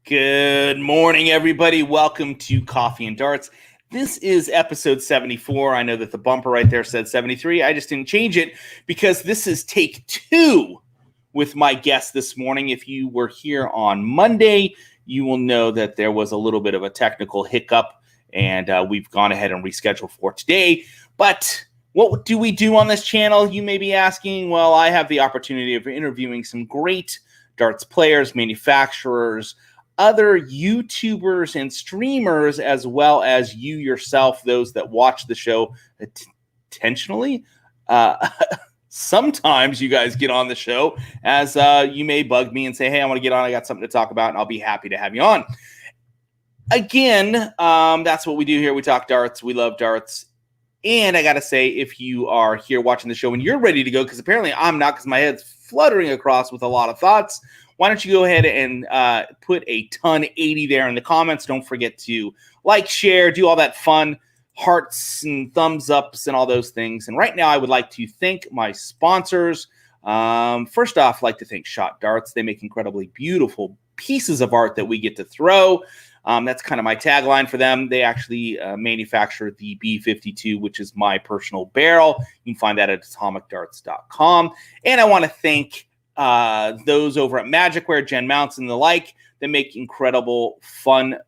Good morning, everybody. Welcome to Coffee and Darts. This is episode 74. I know that the bumper right there said 73. I just didn't change it because this is take 2 with my guest this morning. If you were here on Monday, you will know that there was a little bit of a technical hiccup, and we've gone ahead and rescheduled for today. But what do we do on this channel? You may be asking. Well, I have the opportunity of interviewing some great darts players, manufacturers, other YouTubers and streamers, as well as you yourself, those that watch the show intentionally. Sometimes you guys get on the show as you may bug me and say, hey, I want to get on. I got something to talk about, and I'll be happy to have you on. Again, that's what we do here. We talk darts. We love darts. And I got to say, if you are here watching the show and you're ready to go, because apparently I'm not, because my head's fluttering across with a lot of thoughts, why don't you go ahead and put a ton 80 there in the comments. Don't forget to like, share, do all that fun hearts and thumbs ups and all those things. And right now I would like to thank my sponsors. First off, I'd like to thank Shot Darts. They make incredibly beautiful pieces of art that we get to throw. That's kind of my tagline for them. They actually manufacture the B52, which is my personal barrel. You can find that at atomicdarts.com. And I want to thank those over at Magicwear, Jen Mounts, and the like that make incredible fun-feeling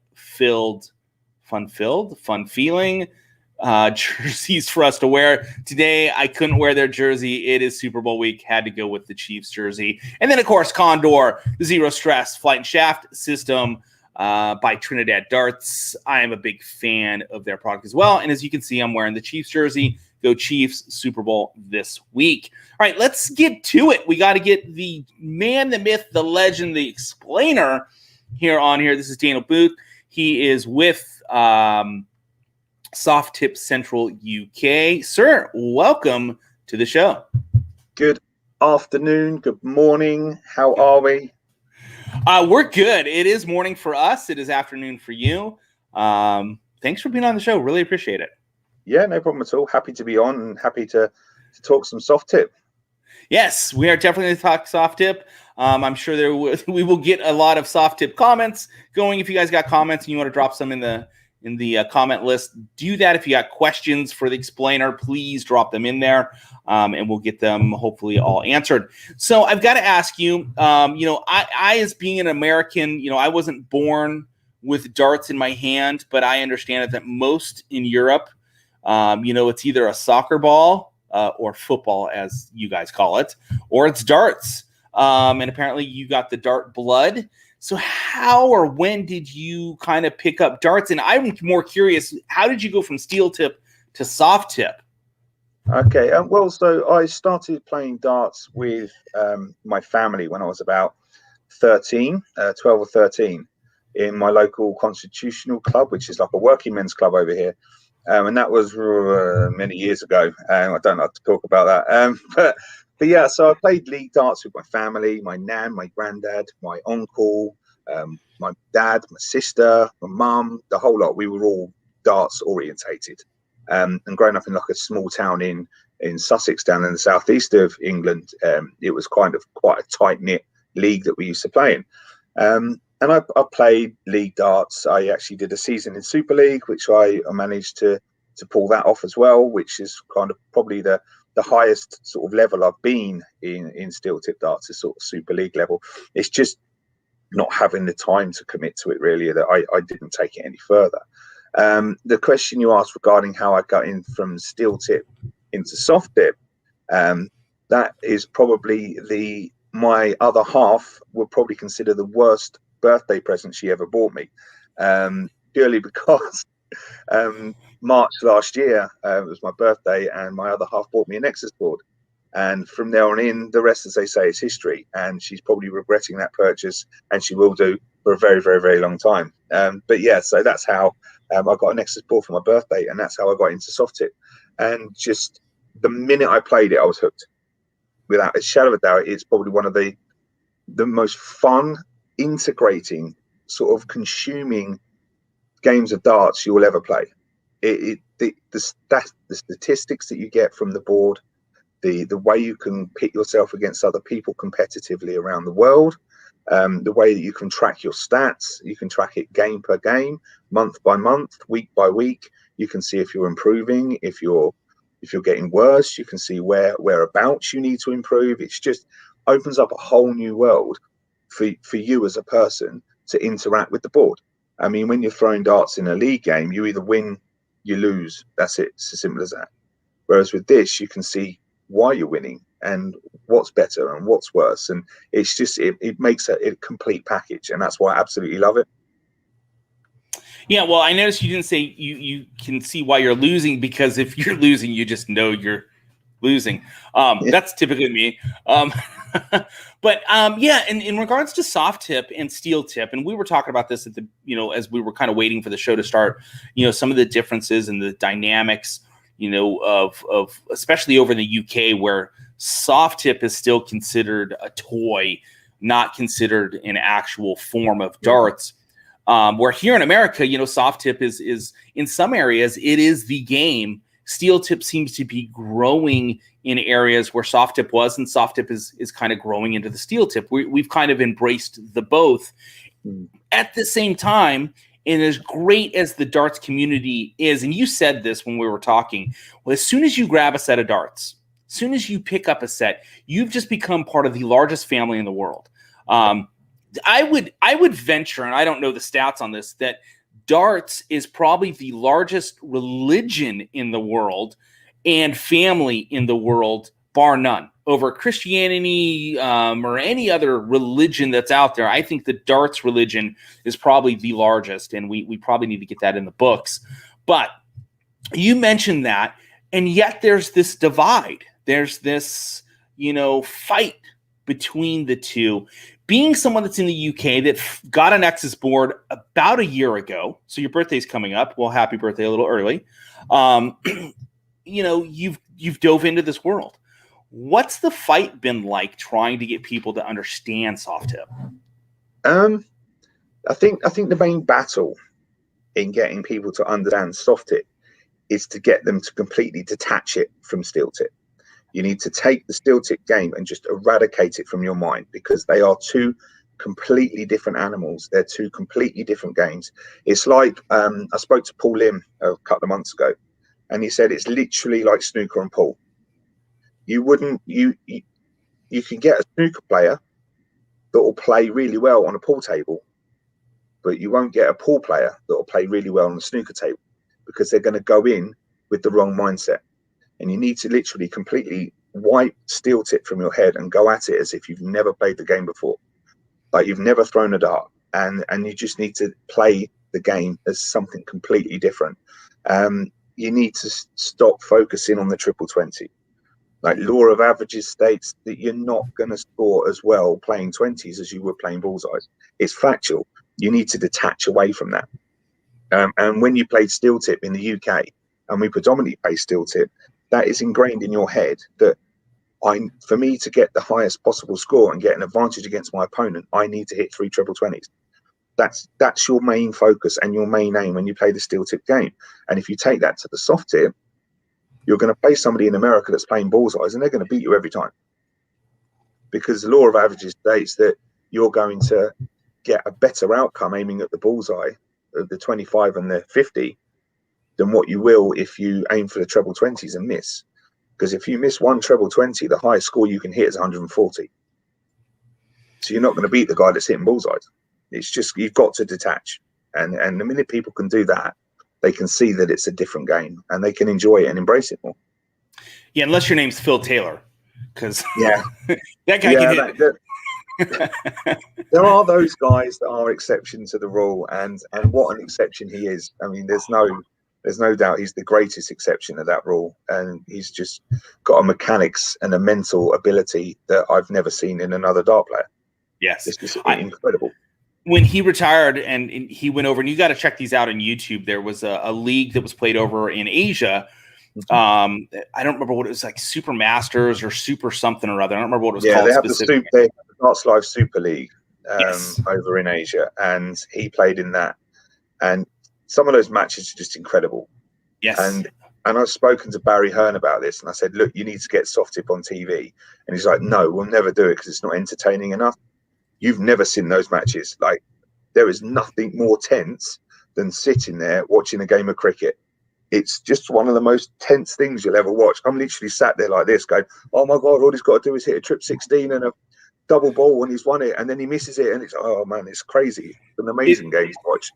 jerseys for us to wear. Today, I couldn't wear their jersey. It is Super Bowl week. Had to go with the Chiefs jersey. And then, of course, Condor, the Zero Stress Flight and Shaft System by Trinidad Darts. I am a big fan of their product as well. And as you can see, I'm wearing the Chiefs jersey. Go Chiefs, Super Bowl this week. All right, let's get to it. We got to get the man, the myth, the legend, the explainer here on here. This is Daniel Booth. He is with Soft Tip Central UK. Sir, welcome to the show. Good afternoon. Good morning. How are we? We're good. It is morning for us. It is afternoon for you. Thanks for being on the show. Really appreciate it. Yeah, no problem at all. Happy to be on and happy to talk some soft tip. Yes, we are definitely going to talk soft tip. I'm sure we will get a lot of soft tip comments going. If you guys got comments and you want to drop some in the comment list, do that. If you got questions for the explainer, please drop them in there, and we'll get them hopefully all answered. So I've got to ask you, I as being an American, I wasn't born with darts in my hand, but I understand that most in Europe, it's either a soccer ball or football, as you guys call it, or it's darts. And apparently you got the dart blood. So how or when did you kind of pick up darts? And I'm more curious, how did you go from steel tip to soft tip? Okay, so I started playing darts with my family when I was about 12 or 13, in my local constitutional club, which is like a working men's club over here. And that was many years ago. I don't like to talk about that. But yeah, so I played league darts with my family, my nan, my granddad, my uncle, my dad, my sister, my mum, the whole lot. We were all darts orientated. And growing up in like a small town in Sussex, down in the southeast of England, it was kind of quite a tight-knit league that we used to play in. And I played league darts. I actually did a season in Super League, which I managed to pull that off as well, which is kind of probably the highest sort of level I've been in steel tip darts, is sort of Super League level. It's just not having the time to commit to it, really, that I didn't take it any further. The question you asked regarding how I got in from steel tip into soft tip, that is probably my other half would probably consider the worst birthday present she ever bought me, purely because March last year, it was my birthday, and my other half bought me a Nexus board. And from there on in, the rest, as they say, is history. And she's probably regretting that purchase, and she will do for a very, very, very long time. But yeah, so that's how I got a Nexus board for my birthday, and that's how I got into soft tip. And just the minute I played it, I was hooked. Without a shadow of a doubt, it's probably one of the most fun, integrating, sort of consuming games of darts you will ever play. The statistics that you get from the board, the way you can pit yourself against other people competitively around the world, The way that you can track your stats, you can track it game per game, month by month, week by week. You can see if you're improving, if you're getting worse. You can see whereabouts you need to improve. It's just opens up a whole new world for you as a person to interact with the board. I mean, when you're throwing darts in a league game, you either win, you lose. That's it. It's as simple as that. Whereas with this, you can see why you're winning and what's better and what's worse. And it's just, it makes a complete package. And that's why I absolutely love it. Yeah, well, I noticed you didn't say you can see why you're losing, because if you're losing, you just know you're losing. That's typically me. But yeah, in regards to soft tip and steel tip, and we were talking about this at the, as we were kind of waiting for the show to start, some of the differences and the dynamics, of especially over in the UK, where soft tip is still considered a toy, not considered an actual form of darts. Where here in America, soft tip is in some areas, it is the game. Steel tip seems to be growing in areas where soft tip was, and soft tip is kind of growing into the steel tip. We've kind of embraced the both. At the same time, and as great as the darts community is, and you said this when we were talking, well, as soon as you grab a set of darts, as soon as you pick up a set, you've just become part of the largest family in the world. I would venture, and I don't know the stats on this, that darts is probably the largest religion in the world and family in the world, bar none, over Christianity or any other religion that's out there. I think the darts religion is probably the largest, and we probably need to get that in the books. But you mentioned that, and yet there's this divide. There's this, fight between the two. Being someone that's in the UK that got an Nexus board about a year ago, so your birthday's coming up. Well, happy birthday a little early. You've dove into this world. What's the fight been like trying to get people to understand soft tip? I think the main battle in getting people to understand soft tip is to get them to completely detach it from steel tip. You need to take the steel tip game and just eradicate it from your mind, because they are two completely different animals. They're two completely different games. It's like, I spoke to Paul Lim a couple of months ago, and he said it's literally like snooker and pool. You can get a snooker player that will play really well on a pool table, but you won't get a pool player that will play really well on the snooker table, because they're going to go in with the wrong mindset. And you need to literally completely wipe steel tip from your head and go at it as if you've never played the game before, like you've never thrown a dart, and you just need to play the game as something completely different. You need to stop focusing on the triple 20. Like law of averages states that you're not going to score as well playing 20s as you would playing bullseyes. It's factual. You need to detach away from that. And when you played steel tip in the UK, and we predominantly play steel tip, that is ingrained in your head that for me to get the highest possible score and get an advantage against my opponent, I need to hit 3 triple 20s. That's your main focus and your main aim when you play the steel tip game. And if you take that to the soft tip, you're going to play somebody in America that's playing bullseyes, and they're going to beat you every time, because the law of averages states that you're going to get a better outcome aiming at the bullseye of the 25 and the 50 than what you will if you aim for the treble 20s and miss. Because if you miss one treble 20, the highest score you can hit is 140. So you're not going to beat the guy that's hitting bullseyes. It's just, you've got to detach. And the minute people can do that, they can see that it's a different game, and they can enjoy it and embrace it more. Yeah, unless your name's Phil Taylor, because that guy can hit. There are those guys that are exception to the rule, and what an exception he is. I mean, there's no doubt he's the greatest exception of that rule, and he's just got a mechanics and a mental ability that I've never seen in another dart player. Yes, it's just incredible. When he retired and he went over, and you got to check these out on YouTube, there was a league that was played over in Asia. I don't remember what it was, like Super Masters or Super something or other. I don't remember what it was called. They have the Darts Live Super League over in Asia, and he played in that. And some of those matches are just incredible. Yes. And I've spoken to Barry Hearn about this, and I said, look, you need to get soft tip on TV. And he's like, no, we'll never do it because it's not entertaining enough. You've never seen those matches. Like, there is nothing more tense than sitting there watching a game of cricket. It's just one of the most tense things you'll ever watch. I'm literally sat there like this going, oh my God, all he's got to do is hit a trip 16 and a double ball and he's won it. And then he misses it. And it's, oh man, it's crazy. It's an amazing game to watch.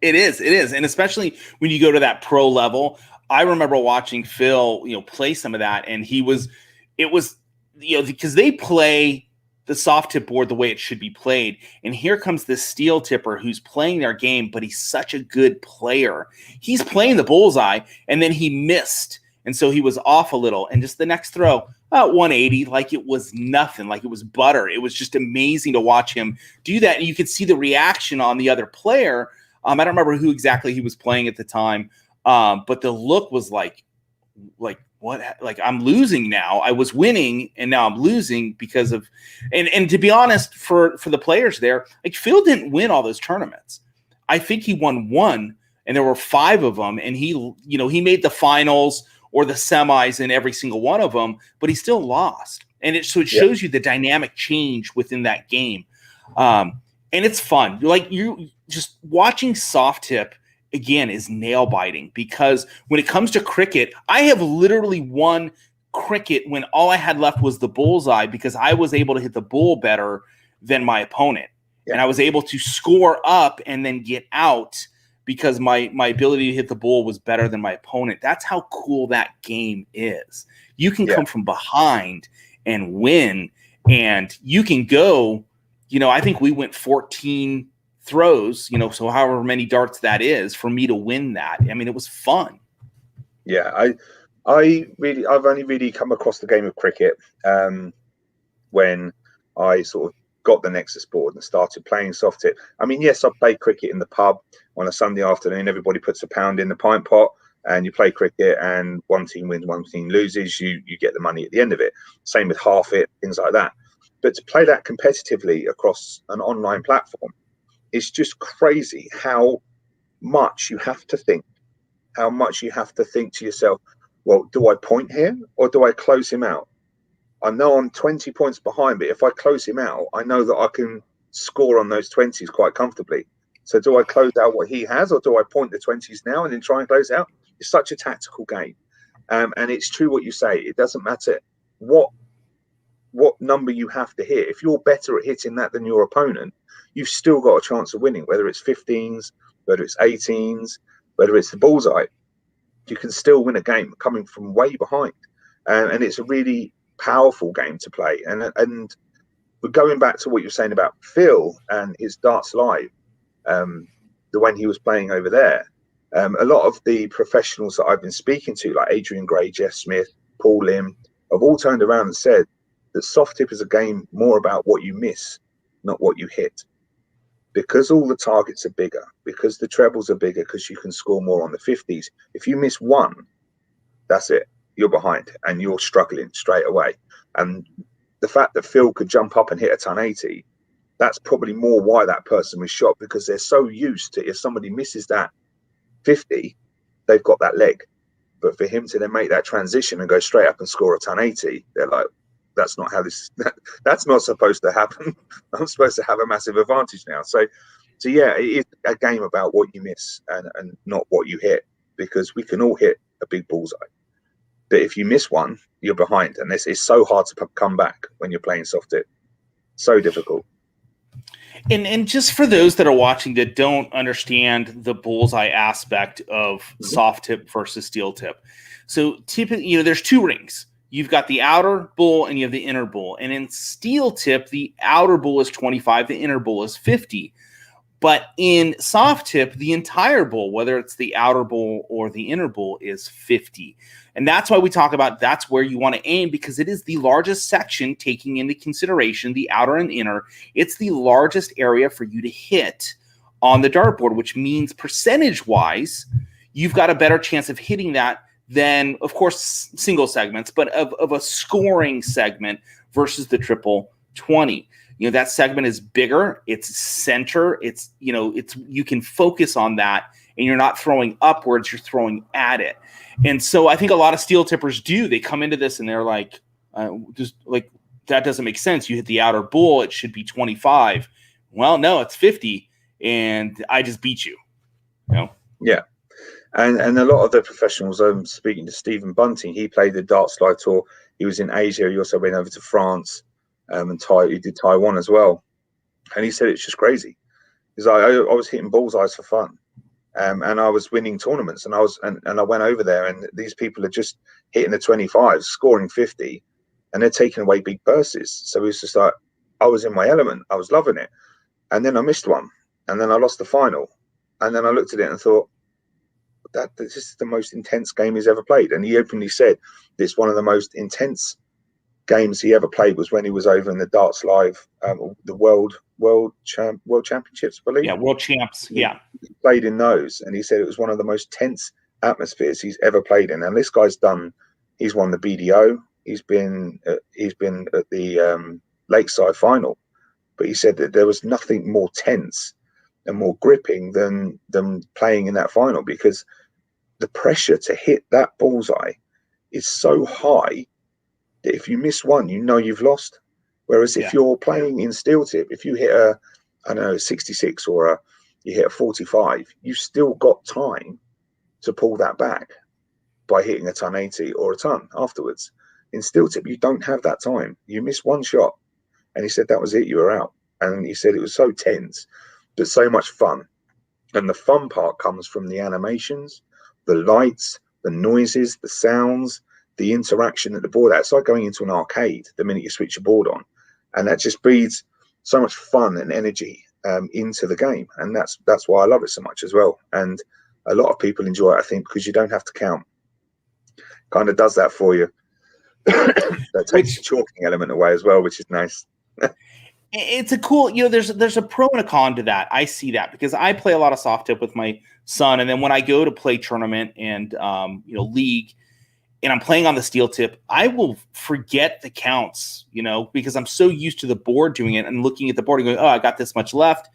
It is. And especially when you go to that pro level, I remember watching Phil, play some of that. And it was, because they play the soft tip board the way it should be played. And here comes this steel tipper who's playing their game, but he's such a good player. He's playing the bullseye, and then he missed. And so he was off a little. And just the next throw, 180, like it was nothing, like it was butter. It was just amazing to watch him do that. And you could see the reaction on the other player. I don't remember who exactly he was playing at the time, but the look was like what? Like, I'm losing now. I was winning and now I'm losing because of, and to be honest, for the players there, like Phil didn't win all those tournaments. I think he won one, and there were 5 of them, and he made the finals or the semis in every single one of them, but he still lost. And it shows you the dynamic change within that game. And it's fun. Like, you just watching soft tip again is nail biting, because when it comes to cricket, I have literally won cricket when all I had left was the bullseye, because I was able to hit the bull better than my opponent. Yeah. And I was able to score up and then get out because my ability to hit the bull was better than my opponent. That's how cool that game is. You can come from behind and win, and you can go, I think we went 14 throws, so however many darts that is for me to win that. I mean, it was fun. Yeah, I've only really come across the game of cricket when I sort of got the Nexus board and started playing soft tip. I mean, yes, I played cricket in the pub on a Sunday afternoon. Everybody puts £1 in the pint pot and you play cricket, and one team wins, one team loses. You get the money at the end of it. Same with half it, things like that. But to play that competitively across an online platform, it's just crazy how much you have to think, to yourself, well, do I point here or do I close him out? I know I'm 20 points behind, but if I close him out, I know that I can score on those 20s quite comfortably. So do I close out what he has, or do I point the 20s now and then try and close out? It's such a tactical game. And it's true what you say. It doesn't matter what number you have to hit. If you're better at hitting that than your opponent, you've still got a chance of winning, whether it's 15s, whether it's 18s, whether it's the bullseye. You can still win a game coming from way behind. And it's a really powerful game to play. And we're going back to what you're saying about Phil and his darts live, the one he was playing over there. A lot of the professionals that I've been speaking to, like Adrian Gray, Jeff Smith, Paul Lim, have all turned around and said that soft tip is a game more about what you miss, not what you hit. Because all the targets are bigger, because the trebles are bigger, because you can score more on the 50s. If you miss one, that's it. You're behind and you're struggling straight away. And the fact that Phil could jump up and hit a ton 80, that's probably more why that person was shot, because they're so used to, if somebody misses that 50, they've got that leg. But for him to then make that transition and go straight up and score a ton 80, they're like, that's not how that's not supposed to happen. I'm supposed to have a massive advantage now. So yeah, it is a game about what you miss and not what you hit, because we can all hit a big bullseye. But if you miss one, you're behind. And it's so hard to come back when you're playing soft tip. So difficult. And just for those that are watching that don't understand the bullseye aspect of soft tip versus steel tip. So typically, there's 2 rings. You've got the outer bull and you have the inner bull. And in steel tip, the outer bull is 25, the inner bull is 50. But in soft tip, the entire bull, whether it's the outer bull or the inner bull, is 50. And that's why we talk about that's where you want to aim, because it is the largest section, taking into consideration the outer and inner. It's the largest area for you to hit on the dartboard, which means percentage-wise, you've got a better chance of hitting that than, of course, single segments, but of a scoring segment versus the triple 20. That segment is bigger, it's center, it's you can focus on that, and you're not throwing upwards, you're throwing at it. And so I think a lot of steel tippers do. They come into this and they're like, that doesn't make sense. You hit the outer bull, it should be 25. Well, no, it's 50, and I just beat you. You know? Yeah. And a lot of the professionals, speaking to Stephen Bunting, he played the Darts Live Tour. He was in Asia. He also went over to France, and he did Taiwan as well. And he said it's just crazy. Because I was hitting bullseyes for fun, and I was winning tournaments. And I went over there, and these people are just hitting the 25s, scoring 50, and they're taking away big purses. So it was just like I was in my element. I was loving it. And then I missed one, and then I lost the final. And then I looked at it and thought, this is the most intense game he's ever played. And he openly said it's one of the most intense games he ever played was when he was over in the Darts Live, the World Championships, I believe. Yeah, World Champs. Yeah, he played in those, and he said it was one of the most tense atmospheres he's ever played in. And this guy's he's won the BDO. He's been at the Lakeside final, but he said that there was nothing more tense and more gripping than playing in that final, because the pressure to hit that bullseye is so high that if you miss one, you know you've lost. Whereas if you're playing in steel tip, if you hit a 66 or you hit a 45, you've still got time to pull that back by hitting a ton 80 or a ton afterwards. In steel tip, you don't have that time. You miss one shot, and he said that was it. You were out. And he said it was so tense, but so much fun. And the fun part comes from the animations, the lights, the noises, the sounds, the interaction at the board. It's like going into an arcade the minute you switch your board on, and that just breeds so much fun and energy into the game. And that's why I love it so much as well. And a lot of people enjoy it, I think, because you don't have to count. Kind of does that for you. That takes the chalking element away as well, which is nice. It's a cool, there's a pro and a con to that. I see that because I play a lot of soft tip with my son. And then when I go to play tournament and, league, and I'm playing on the steel tip, I will forget the counts, because I'm so used to the board doing it and looking at the board and going, oh, I got this much left.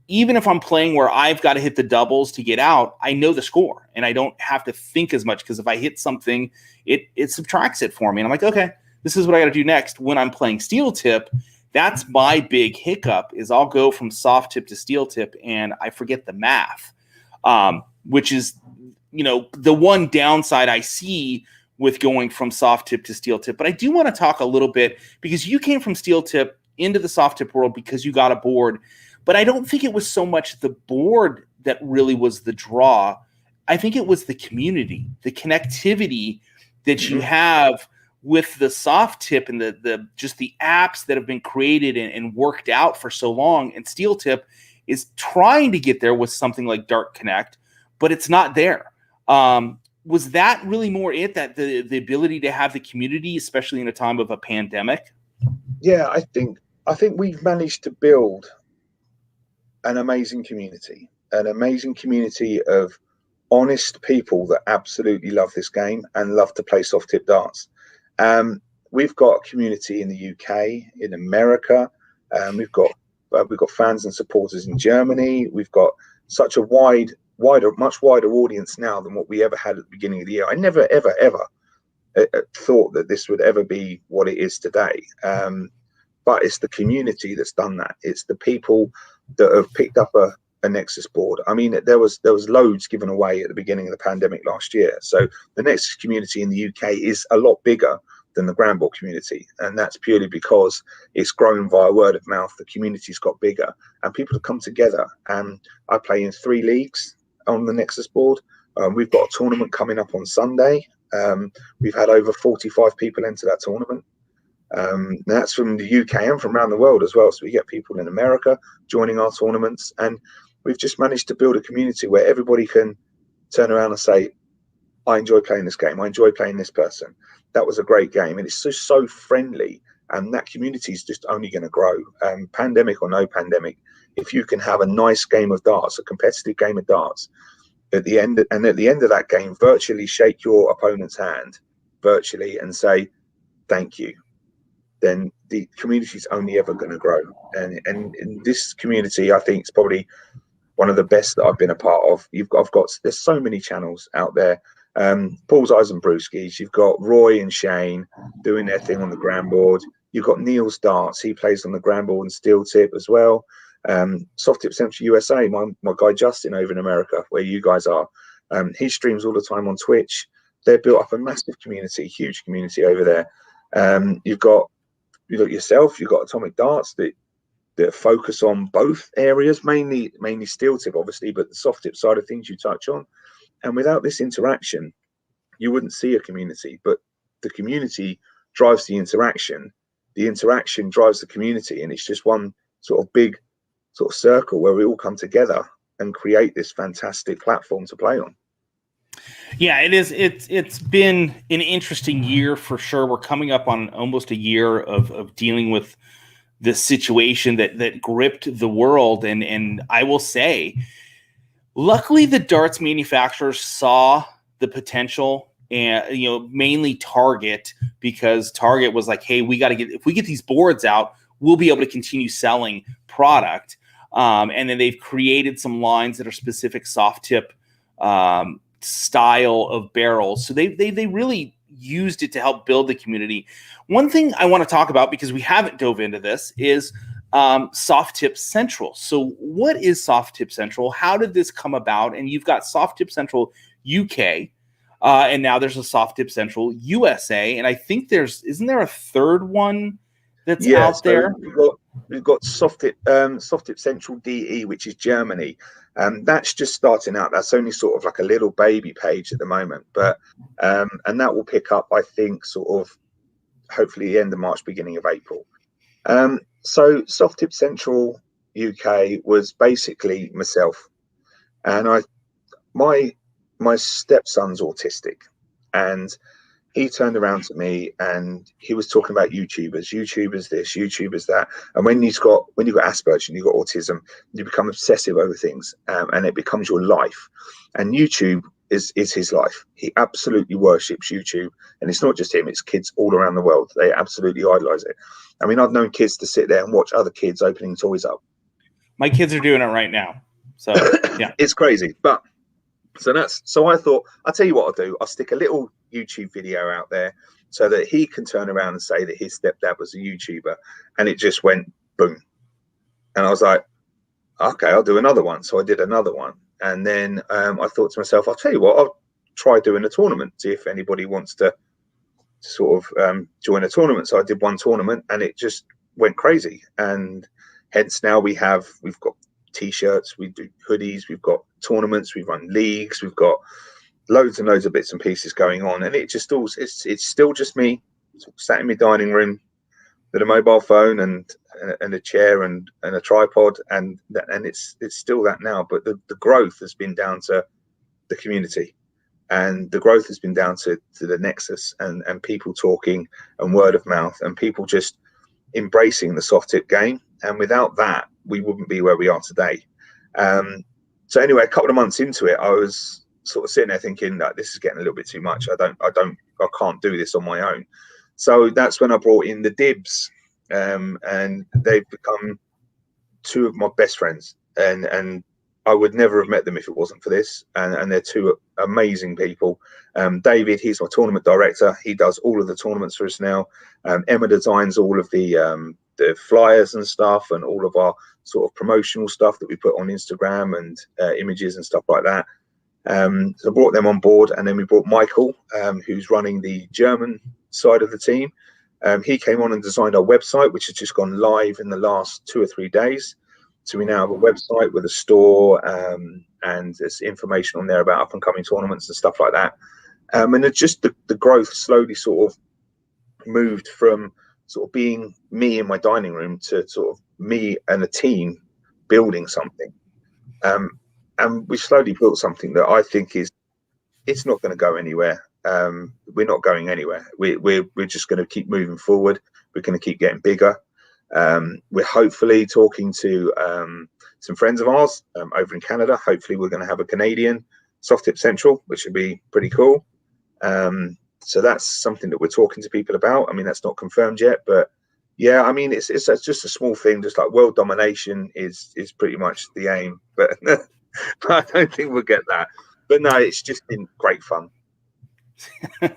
Even if I'm playing where I've got to hit the doubles to get out, I know the score and I don't have to think as much, because if I hit something, it subtracts it for me. And I'm like, okay, this is what I got to do next. When I'm playing steel tip, that's my big hiccup is I'll go from soft tip to steel tip and I forget the math, which is, the one downside I see with going from soft tip to steel tip. But I do want to talk a little bit, because you came from steel tip into the soft tip world because you got a board, but I don't think it was so much the board that really was the draw. I think it was the community, the connectivity that you have with the soft tip and the just the apps that have been created and worked out for so long. And steel tip is trying to get there with something like Dart Connect, but it's not there. Was that really more it, that the ability to have the community, especially in a time of a pandemic? Yeah, I think we've managed to build an amazing community of honest people that absolutely love this game and love to play soft tip darts. We've got a community in the UK, in America. We've got fans and supporters in Germany. We've got such a much wider audience now than what we ever had at the beginning of the year. I never, ever, ever thought that this would ever be what it is today. But it's the community that's done that. It's the people that have picked up a Nexus board. I mean, there was loads given away at the beginning of the pandemic last year. So the Nexus community in the UK is a lot bigger than the Grand Board community, and that's purely because it's grown via word of mouth. The community's got bigger, and people have come together. And I play in 3 leagues on the Nexus board. We've got a tournament coming up on Sunday. We've had over 45 people enter that tournament. That's from the UK and from around the world as well. So we get people in America joining our tournaments, and we've just managed to build a community where everybody can turn around and say, I enjoy playing this game. I enjoy playing this person. That was a great game. And it's just so friendly. And that community is just only going to grow. Pandemic or no pandemic, if you can have a nice game of darts, a competitive game of darts, at the end of that game, virtually shake your opponent's hand virtually and say, thank you, then the community is only ever going to grow. And in this community, I think it's probably one of the best that I've been a part of. There's so many channels out there. Paul's Eyes and Brewskis. You've got Roy and Shane doing their thing on the Grand Board. You've got Neil's Darts. He plays on the Granville and Steel Tip as well. Soft Tip Central USA, my guy Justin over in America, where you guys are. He streams all the time on Twitch. They've built up a massive community, huge community over there. You've got yourself, you've got Atomic Darts that focus on both areas, mainly Steel Tip, obviously, but the soft tip side of things you touch on. And without this interaction, you wouldn't see a community, but the community drives the interaction drives the community, and it's just one sort of big sort of circle where we all come together and create this fantastic platform to play on. Yeah, it is. It's been an interesting year for sure. We're coming up on almost a year of dealing with this situation that gripped the world, and I will say, luckily, the darts manufacturers saw the potential, and mainly Target, because Target was like, "Hey, if we get these boards out, we'll be able to continue selling product." And then they've created some lines that are specific soft tip style of barrels. So they really used it to help build the community. One thing I want to talk about, because we haven't dove into this, is Soft Tip Central. So what is Soft Tip Central? How did this come about? And you've got Soft Tip Central UK, and now there's a Soft Tip Central USA. And I think isn't there a third one that's out there? We've got Soft Tip Central DE, which is Germany. That's just starting out. That's only sort of like a little baby page at the moment, but and that will pick up, I think, sort of hopefully the end of March, beginning of April. So Soft Tip Central UK was basically myself, and my stepson's autistic, and he turned around to me and he was talking about YouTubers this, YouTubers that. And when you've got Asperger's and you've got autism, you become obsessive over things, and it becomes your life. And YouTube is his life. He absolutely worships YouTube, and it's not just him; it's kids all around the world. They absolutely idolize it. I mean, I've known kids to sit there and watch other kids opening toys up. My kids are doing it right now, so yeah, it's crazy. But so I thought, I'll tell you what I'll do. I'll stick a little YouTube video out there so that he can turn around and say that his stepdad was a YouTuber, and it just went boom. And I was like, okay, I'll do another one. So I did another one, and then I thought to myself, I'll tell you what, I'll try doing a tournament, see if anybody wants to sort of join a tournament. So I did one tournament, and it just went crazy, and hence now we've got T-shirts, we do hoodies, we've got tournaments, we run leagues, we've got loads and loads of bits and pieces going on, and it's still just me sat in my dining room with a mobile phone and a chair and a tripod, and it's still that now. But the growth has been down to the community, and the growth has been down to the nexus and people talking and word of mouth and people just embracing the soft tip game. And without that, we wouldn't be where we are today. So anyway, a couple of months into it, I was sort of sitting there thinking that this is getting a little bit too much. I can't do this on my own. So that's when I brought in the Dibs, and they've become two of my best friends. And I would never have met them if it wasn't for this. And they're two amazing people. David, he's my tournament director. He does all of the tournaments for us now. Emma designs all of the flyers and stuff, and all of our sort of promotional stuff that we put on Instagram and images and stuff like that. So I brought them on board, and then we brought Michael, who's running the German side of the team. He came on and designed our website, which has just gone live in the last 2 or 3 days. So we now have a website with a store, and there's information on there about up and coming tournaments and stuff like that. And it's just the growth slowly sort of moved from sort of being me in my dining room to sort of me and a team building something. And we slowly built something that I think it's not going to go anywhere. We're not going anywhere. We're just going to keep moving forward. We're going to keep getting bigger. We're hopefully talking to some friends of ours over in Canada. Hopefully we're going to have a Canadian Soft Tip Central, which would be pretty cool. So that's something that we're talking to people about. I mean, that's not confirmed yet, but yeah, I mean, it's just a small thing. Just like world domination is pretty much the aim, but I don't think we'll get that. But no, it's just been great fun.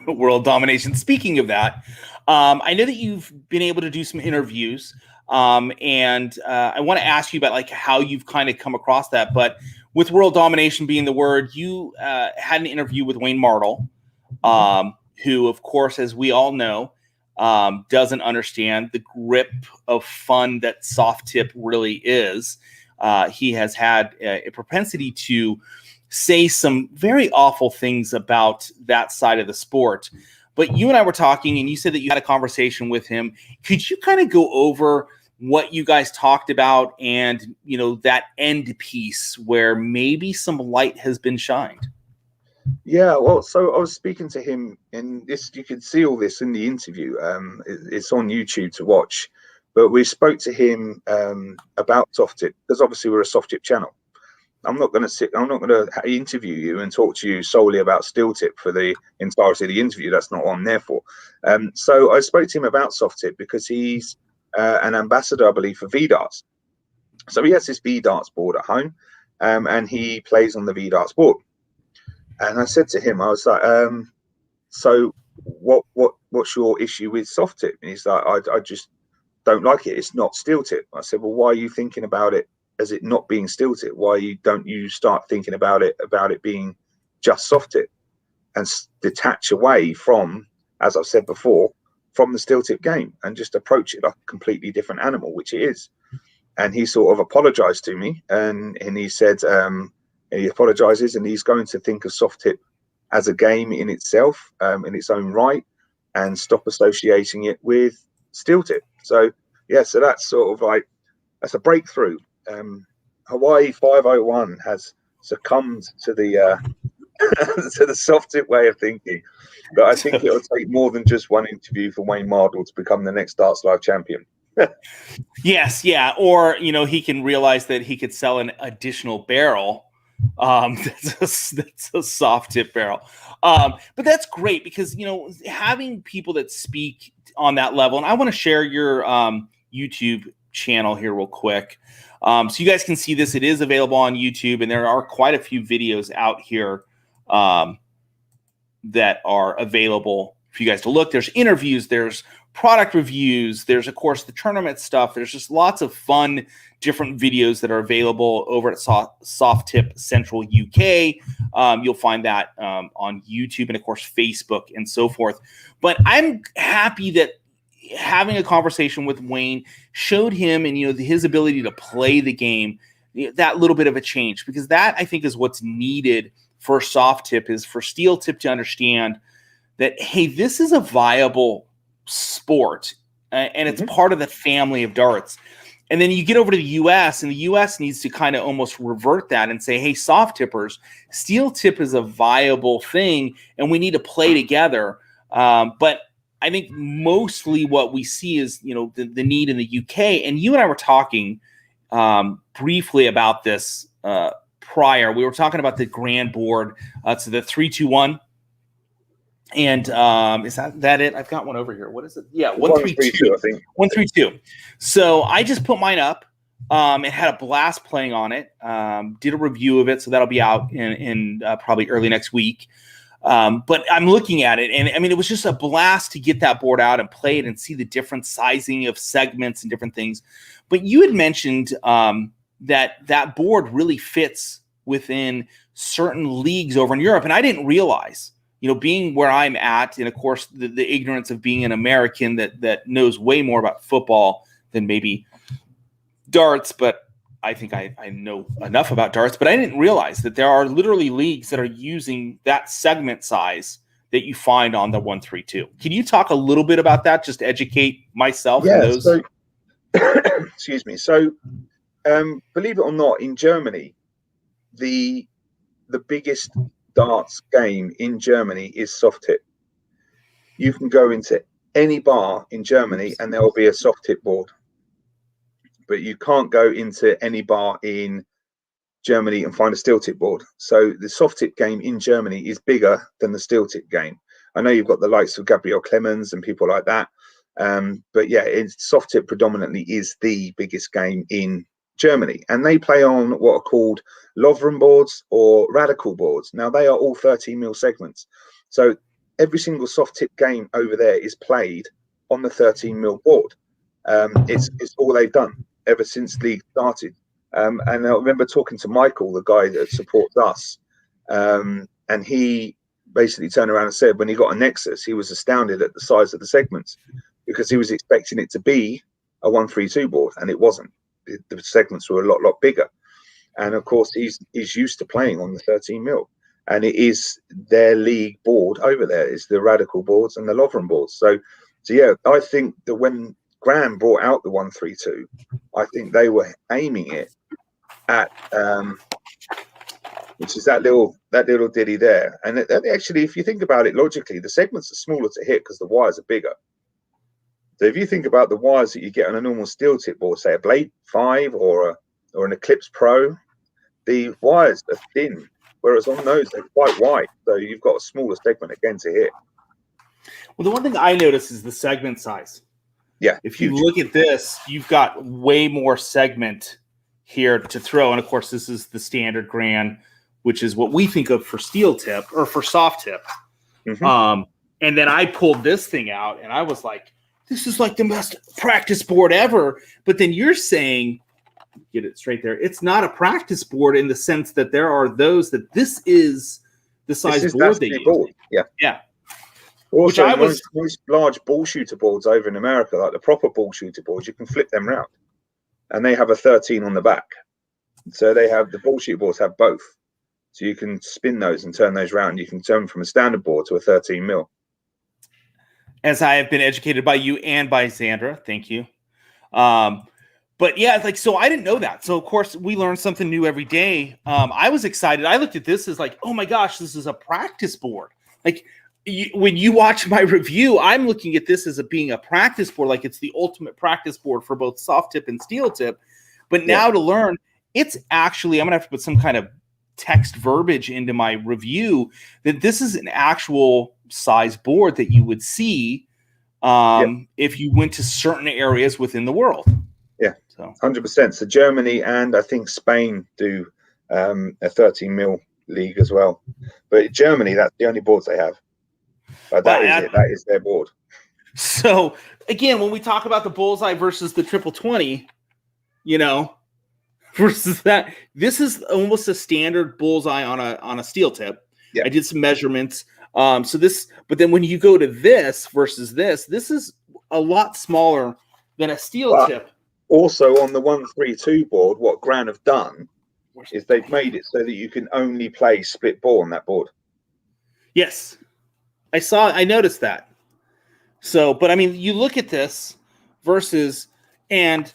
World domination. Speaking of that, I know that you've been able to do some interviews, and I want to ask you about like how you've kind of come across that. But with world domination being the word, you had an interview with Wayne Mardle, who, of course, as we all know, doesn't understand the grip of fun that soft tip really is. He has had a propensity to say some very awful things about that side of the sport. But you and I were talking, and you said that you had a conversation with him. Could you kind of go over what you guys talked about and, you know, that end piece where maybe some light has been shined? Yeah, well, so I was speaking to him, and this, you could see all this in the interview. It's on YouTube to watch, but we spoke to him about soft tip because obviously we're a soft tip channel. I'm not going to interview you and talk to you solely about steel tip for the entirety of the interview. That's not what I'm there for. So I spoke to him about soft tip because he's an ambassador, I believe, for V-Darts. So he has this V-Darts board at home, and he plays on the V-Darts board. And I said to him, I was like, so what's your issue with soft tip? And he's like, I just don't like it. It's not steel tip. I said, well, why are you thinking about it as it not being steel tip? Why don't you start thinking about it being just soft tip and detach away from, as I've said before, from the steel tip game and just approach it like a completely different animal, which it is. And he sort of apologized to me, and he said, he apologizes, and he's going to think of soft tip as a game in itself, in its own right, and stop associating it with steel tip. So yeah, so that's sort of like, that's a breakthrough. Hawaii 501 has succumbed to the to the soft tip way of thinking, but I think it'll take more than just one interview for Wayne Mardle to become the next Darts Live champion. Yes, yeah, or you know, he can realize that he could sell an additional barrel. That's a soft tip barrel. But that's great because, you know, having people that speak on that level, and I want to share your YouTube channel here real quick. So you guys can see this. It is available on YouTube, and there are quite a few videos out here that are available for you guys to look. There's interviews, there's product reviews, there's, of course, the tournament stuff. There's just lots of fun, different videos that are available over at Soft Tip Central UK. You'll find that on YouTube and, of course, Facebook and so forth. But I'm happy that having a conversation with Wayne showed him, and, you know, his ability to play the game, that little bit of a change, because that, I think, is what's needed for soft tip, is for steel tip to understand that, hey, this is a viable sport, and it's part of the family of darts. And then you get over to the U.S., and the U.S. needs to kind of almost revert that and say, hey, soft tippers, steel tip is a viable thing, and we need to play together. But I think mostly what we see is, you know, the need in the UK. And you and I were talking briefly about this prior. We were talking about the grand board. So the 3-2-1. And is that it? I've got one over here. What is it? Yeah, 1-3-2. I think 1-3-2. So I just put mine up. It had a blast playing on it. Did a review of it, so that'll be out in probably early next week. But I'm looking at it, and I mean, it was just a blast to get that board out and play it and see the different sizing of segments and different things. But you had mentioned that board really fits within certain leagues over in Europe, and I didn't realize, you know, being where I'm at, and of course the ignorance of being an American that knows way more about football than maybe darts, but I think I know enough about darts, but I didn't realize that there are literally leagues that are using that segment size that you find on the 1-3-2. Can you talk a little bit about that, just to educate myself and those? So, excuse me. So, believe it or not, in Germany, the biggest darts game in Germany is soft tip. You can go into any bar in Germany and there will be a soft tip board, but you can't go into any bar in Germany and find a steel tip board. So the soft tip game in Germany is bigger than the steel tip game. I know you've got the likes of Gabriel Clemens and people like that, but yeah, soft tip predominantly is the biggest game in Germany, and they play on what are called Lovren boards or radical boards. Now they are all 13 mil segments, so every single soft tip game over there is played on the 13 mil board. It's all they've done ever since league started. And I remember talking to Michael, the guy that supports us, and he basically turned around and said when he got a Nexus, he was astounded at the size of the segments because he was expecting it to be a 132 board, and it wasn't. The segments were a lot bigger. And of course, he's used to playing on the 13 mil, and it is their league board over there. It's the Radical boards and the Lovren boards. So yeah, I think that when Graham brought out the 132, I think they were aiming it at which is that little ditty there. And actually, if you think about it logically, the segments are smaller to hit because the wires are bigger. So if you think about the wires that you get on a normal steel tip board, say a Blade 5 or an Eclipse Pro, the wires are thin, whereas on those they're quite wide. So you've got a smaller segment again to hit. Well, the one thing I notice is the segment size. Yeah. If you look at this, you've got way more segment here to throw. And of course, this is the standard Grand, which is what we think of for steel tip or for soft tip. Mm-hmm. And then I pulled this thing out and I was like, this is like the best practice board ever. But then you're saying, get it straight there, it's not a practice board in the sense that there are those that this is the size board they use. Yeah. Yeah. Also, most large ball shooter boards over in America, like the proper ball shooter boards, you can flip them round, and they have a 13 on the back. So they have the ball shooter boards have both, so you can spin those and turn those round. You can turn them from a standard board to a 13 mil. As I have been educated by you and by Sandra, thank you. But yeah, like, so I didn't know that. So of course we learn something new every day. I was excited. I looked at this as like, oh my gosh, this is a practice board. Like, when you watch my review, I'm looking at this as being a practice board, like it's the ultimate practice board for both soft tip and steel tip. But now to learn, it's actually, I'm going to have to put some kind of text verbiage into my review that this is an actual size board that you would see if you went to certain areas within the world. Yeah, so 100%. So Germany and I think Spain do a 13 mil league as well. But Germany, that's the only boards they have. But that is their board. So again, when we talk about the bullseye versus the triple 20, versus that, this is almost a standard bullseye on a steel tip. Yeah. I did some measurements. But then when you go to this versus this is a lot smaller than a steel tip. Also on the 132 board, what Gran have done is they've made it so that you can only play split ball on that board. Yes. I noticed that. So, but I mean, you look at this versus, and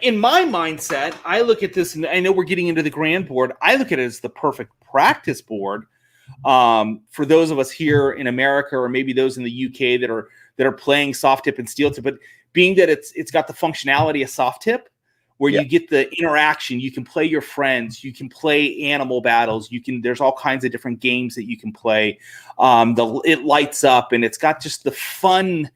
in my mindset, I look at this, and I know we're getting into the Grand board. I look at it as the perfect practice board for those of us here in America, or maybe those in the UK that are playing soft tip and steel tip. But being that it's got the functionality of soft tip, where you get the interaction, you can play your friends, you can play animal battles, there's all kinds of different games that you can play. It lights up, and it's got just the fun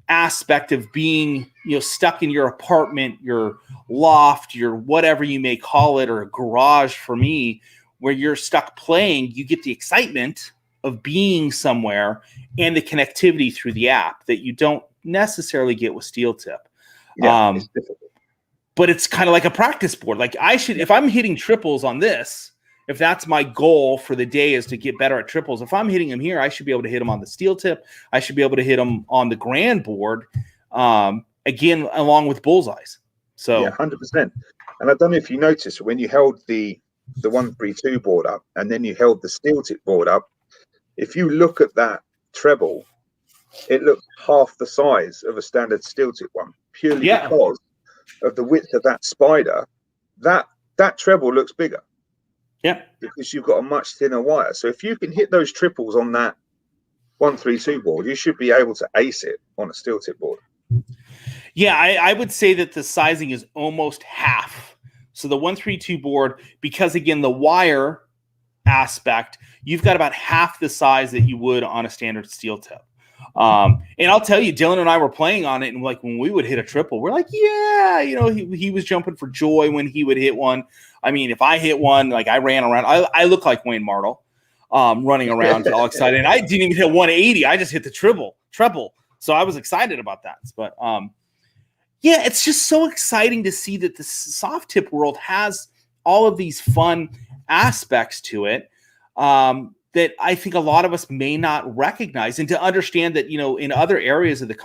aspect of being, stuck in your apartment, your loft, your whatever you may call it, or a garage for me, where you're stuck playing. You get the excitement of being somewhere and the connectivity through the app that you don't necessarily get with steel tip. Yeah, it's difficult. But it's kind of like a practice board. Like if I'm hitting triples on this, if that's my goal for the day is to get better at triples, if I'm hitting them here, I should be able to hit them on the steel tip. I should be able to hit them on the Grand board, again, along with bullseyes. So 100%. And I don't know if you noticed when you held the 132 board up and then you held the steel tip board up, if you look at that treble, it looks half the size of a standard steel tip one, purely because of the width of that spider. That treble looks bigger. Yeah. Because you've got a much thinner wire. So if you can hit those triples on that 132 board, you should be able to ace it on a steel tip board. Yeah, I would say that the sizing is almost half. So the 132 board, because again, the wire aspect, you've got about half the size that you would on a standard steel tip. And I'll tell you, Dylan and I were playing on it, and like when we would hit a triple, we're like, yeah, he was jumping for joy when he would hit one. I mean, if I hit one, like I ran around, I look like Wayne Martle. running around all excited. And I didn't even hit 180. I just hit the treble. So I was excited about that. But yeah, it's just so exciting to see that the soft tip world has all of these fun aspects to it that I think a lot of us may not recognize, and to understand that, in other areas of the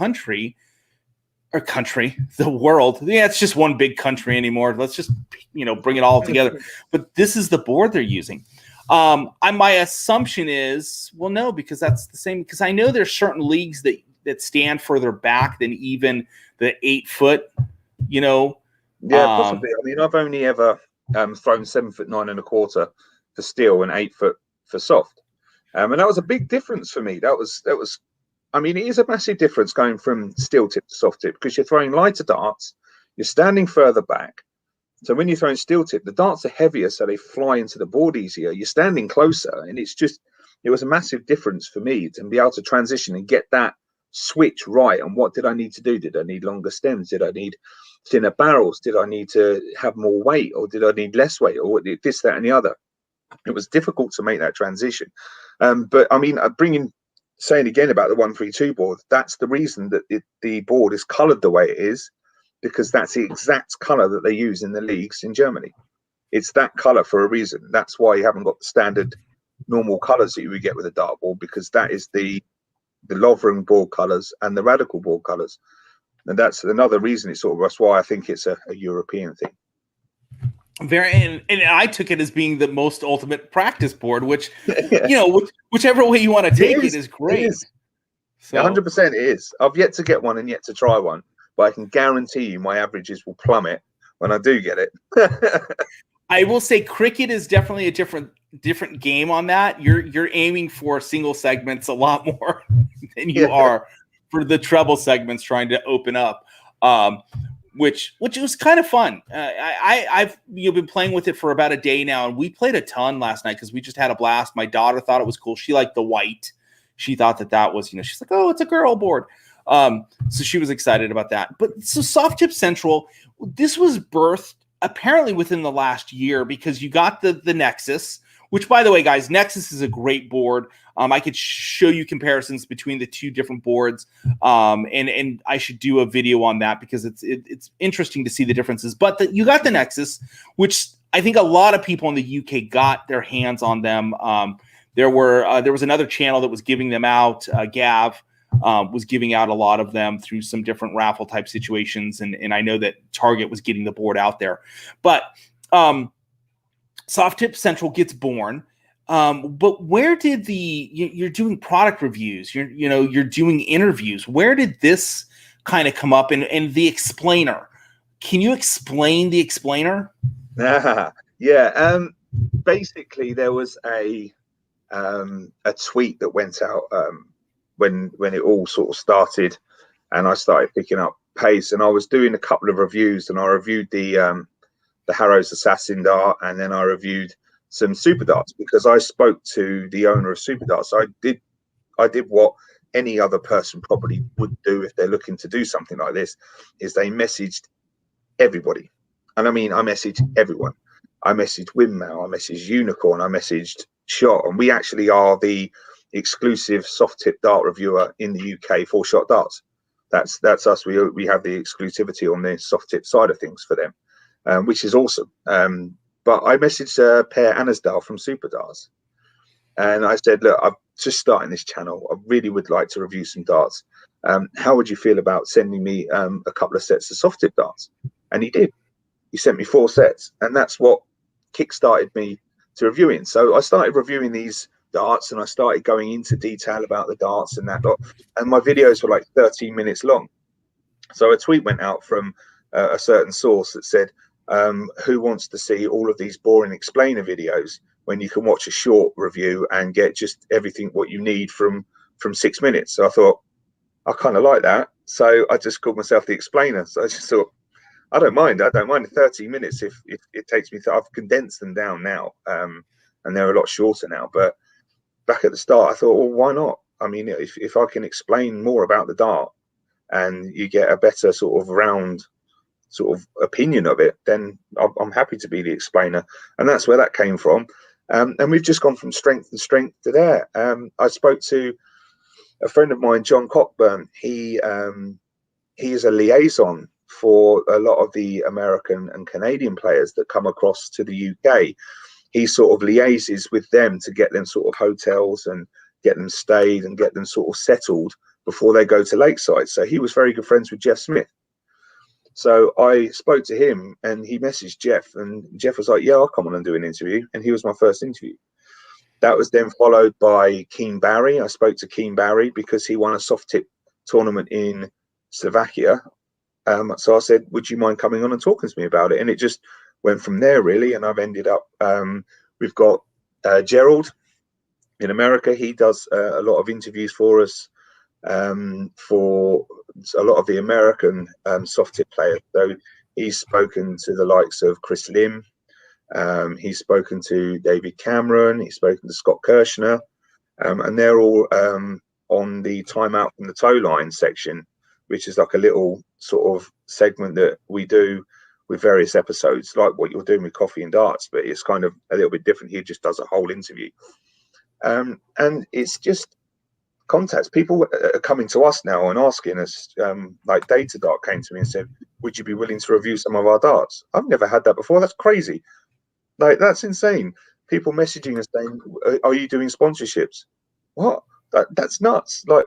the world, it's just one big country anymore. Let's just, bring it all together. But this is the board they're using. My assumption is, well, no, because that's the same, because I know there's certain leagues that stand further back than even the 8 foot, Yeah, possibly. I mean, I've only ever thrown 7'9 1/4 for steel and 8 foot for soft. And that was a big difference for me. That was, I mean, it is a massive difference going from steel tip to soft tip, because you're throwing lighter darts, you're standing further back. So when you're throwing steel tip, the darts are heavier, so they fly into the board easier. You're standing closer, and it was a massive difference for me to be able to transition and get that switch right. And what did I need to do? Did I need longer stems? Did I need thinner barrels? Did I need to have more weight, or did I need less weight, or this, that, and the other? It was difficult to make that transition. But I mean, saying again about the 132 board, that's the reason that the board is colored the way it is, because that's the exact color that they use in the leagues in Germany. It's that color for a reason. That's why you haven't got the standard normal colors that you would get with a dartboard, because that is the Lovren board colors and the Radical board colors. And that's another reason that's why I think it's a European thing. And I took it as being the most ultimate practice board, which, whichever way you want to take it is great. It is. So 100% it is. I've yet to get one and yet to try one, but I can guarantee you my averages will plummet when I do get it. I will say cricket is definitely a different game on that. You're aiming for single segments a lot more than you are for the treble segments trying to open up. Which was kind of fun. I've been playing with it for about a day now, and we played a ton last night because we just had a blast. My daughter thought it was cool. She liked the white. She thought that was, she's like, oh, it's a girl board. So she was excited about that. But so Soft Tip Central, this was birthed apparently within the last year, because you got the Nexus, which, by the way, guys, Nexus is a great board. I could show you comparisons between the two different boards, and I should do a video on that because it's interesting to see the differences. But you got the Nexus, which I think a lot of people in the UK got their hands on them. There was another channel that was giving them out. Gav was giving out a lot of them through some different raffle type situations, and I know that Target was getting the board out there. But Soft Tip Central gets born. But where did you're doing product reviews, you're doing interviews. Where did this kind of come up? And the explainer, can you explain the explainer? Yeah. Basically there was a tweet that went out when it all sort of started, and I started picking up pace, and I was doing a couple of reviews, and I reviewed the Harrows Assassin dart, and then I reviewed some super darts, because I spoke to the owner of super darts. I did what any other person probably would do if they're looking to do something like this, is they messaged everybody. And I mean, I messaged everyone. I messaged Windmill, I messaged Unicorn, I messaged Shot, and we actually are the exclusive soft tip dart reviewer in the UK for Shot Darts. That's us. We have the exclusivity on the soft tip side of things for them, which is awesome. But I messaged Per Anasdal from Super Darts, and I said, look, I'm just starting this channel. I really would like to review some darts. How would you feel about sending me a couple of sets of soft tip darts? And he did. He sent me 4 sets, and that's what kickstarted me to reviewing. So I started reviewing these darts, and I started going into detail about the darts and that lot. And my videos were like 13 minutes long. So a tweet went out from a certain source that said, who wants to see all of these boring explainer videos when you can watch a short review and get just everything what you need from 6 minutes? So I thought, I kind of like that. So I just called myself the explainer. So I just thought, I don't mind the 30 minutes if it takes me. I've condensed them down now, and they're a lot shorter now. But back at the start, I thought, well, why not? I mean, if I can explain more about the dart and you get a better sort of round sort of opinion of it, then I'm happy to be the explainer. And that's where that came from. And we've just gone from strength to strength to there. I spoke to a friend of mine, John Cockburn. He is a liaison for a lot of the American and Canadian players that come across to the UK. He sort of liaises with them to get them sort of hotels and get them stayed and get them sort of settled before they go to Lakeside. So he was very good friends with Jeff Smith. So I spoke to him and he messaged Jeff, and Jeff was like, yeah, I'll come on and do an interview. And he was my first interview. That was then followed by Keen Barry. I spoke to Keen Barry because he won a soft tip tournament in Slovakia. So I said, would you mind coming on and talking to me about it? And it just went from there, really. And I've ended up, we've got Gerald in America. He does a lot of interviews for us for a lot of the American soft tip players. So he's spoken to the likes of Chris Lim. He's spoken to David Cameron. He's spoken to Scott Kirshner. And they're all on the timeout from the toe line section, which is like a little sort of segment that we do with various episodes, like what you're doing with Coffee and Darts, but it's kind of a little bit different. He just does a whole interview. And it's just contacts. People are coming to us now and asking us, like Data Dart came to me and said, would you be willing to review some of our darts? I've never had that before. That's crazy. Like, that's insane. People messaging us saying, are you doing sponsorships? What? That's nuts. Like,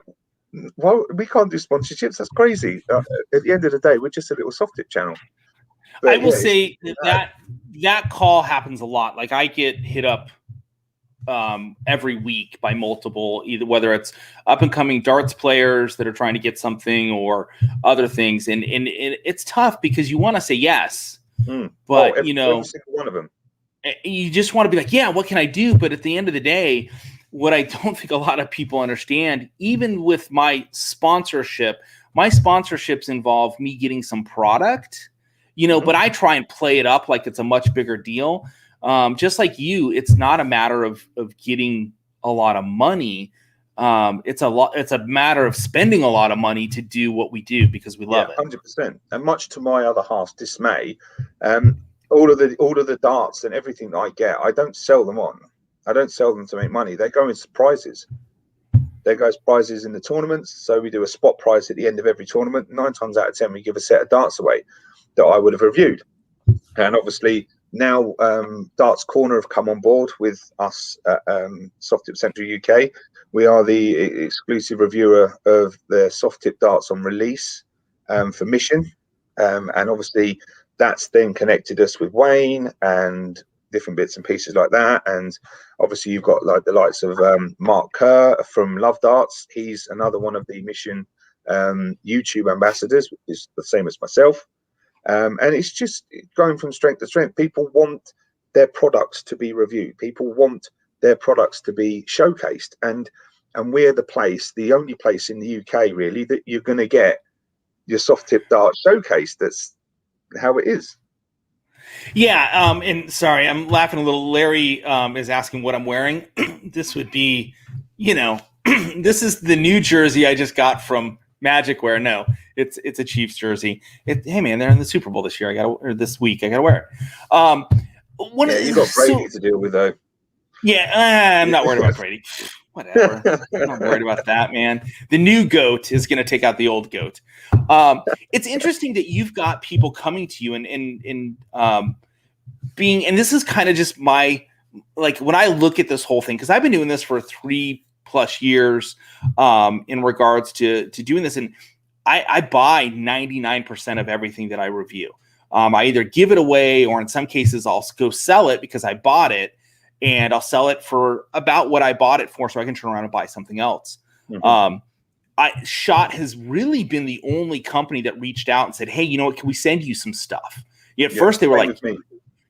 well, we can't do sponsorships. That's crazy. At the end of the day, we're just a little soft tip channel. But I will say that call happens a lot. Like, I get hit up every week by multiple, either whether it's up and coming darts players that are trying to get something or other things. And it's tough because you want to say yes, but every single one of them. You just want to be like, yeah, what can I do? But at the end of the day, what I don't think a lot of people understand, even with my sponsorships involve me getting some product, but I try and play it up like it's a much bigger deal. Just like you, it's not a matter of getting a lot of money. It's a matter of spending a lot of money to do what we do because we love it. 100%. And much to my other half's dismay, all of the darts and everything that I get, I don't sell them on. I don't sell them to make money. They go as prizes. There goes prizes in the tournaments. So we do a spot prize at the end of every tournament. 9 times out of 10, we give a set of darts away that I would have reviewed. And obviously now Darts Corner have come on board with us at Soft Tip Central UK. We are the exclusive reviewer of the soft tip darts on release for Mission. And obviously that's then connected us with Wayne and different bits and pieces like that. And obviously you've got like the likes of Mark Kerr from Love Darts. He's another one of the Mission YouTube ambassadors, which is the same as myself. And it's just going from strength to strength. People want their products to be reviewed. People want their products to be showcased. And we're the only place in the UK really that you're going to get your soft tip dart showcased. That's how it is. Yeah, and sorry, I'm laughing a little. Larry is asking what I'm wearing. This would be, this is the new jersey I just got from Magicwear. No, it's a Chiefs jersey. Hey man, they're in the Super Bowl this year. This week. I gotta wear it. You got Brady to deal with though. Yeah, I'm not worried about Brady. Whatever. I'm not worried about that, man. The new GOAT is going to take out the old GOAT. It's interesting that you've got people coming to you and being, and this is kind of just my, like, when I look at this whole thing, because I've been doing this for 3+ years in regards to doing this. And I buy 99% of everything that I review. I either give it away or in some cases I'll go sell it because I bought it. And I'll sell it for about what I bought it for so I can turn around and buy something else. Mm-hmm. Shot has really been the only company that reached out and said, hey, you know what, can we send you some stuff? At first they were like,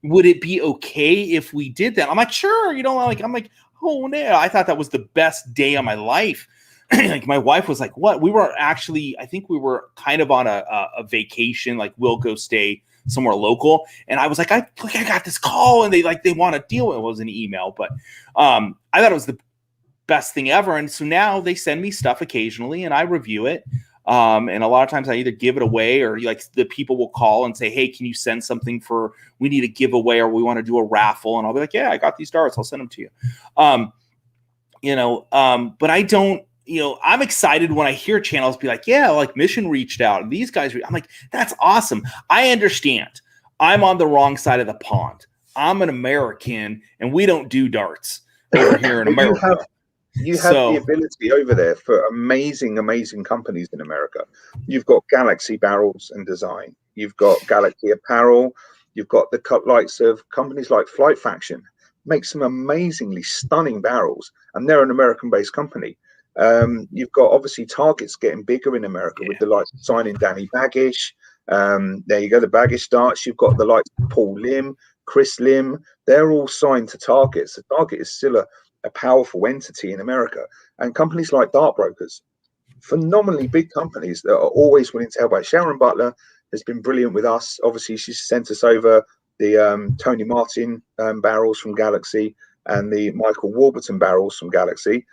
would it be okay if we did that? I'm like, sure. I'm like, oh no. I thought that was the best day of my life. Like my wife was like, what? We were actually, I think we were kind of on a vacation, like we'll go stay somewhere local. And I was like, I got this call and they want to deal with it. It was an email, but I thought it was the best thing ever. And so now they send me stuff occasionally and I review it. And a lot of times I either give it away or like the people will call and say, hey, can you send something we need a giveaway or we want to do a raffle? And I'll be like, yeah, I got these darts. I'll send them to you. But I don't, I'm excited when I hear channels be like, yeah, like Mission reached out and these guys, I'm like, that's awesome. I understand. I'm on the wrong side of the pond. I'm an American and we don't do darts over here in America. You have the ability over there for amazing, amazing companies in America. You've got Galaxy Barrels and Design. You've got Galaxy Apparel. You've got the likes of companies like Flight Faction. Make some amazingly stunning barrels, and they're an American-based company. You've got obviously Target's getting bigger in America with the likes of signing Danny Baggish. There you go, the Baggish darts. You've got the likes of Paul Lim, Chris Lim. They're all signed to Target. So Target is still a powerful entity in America, and companies like Dart Brokers, phenomenally big companies that are always willing to help out. Sharon Butler has been brilliant with us. Obviously, she's sent us over the Tony Martin barrels from Galaxy and the Michael Warburton barrels from Galaxy.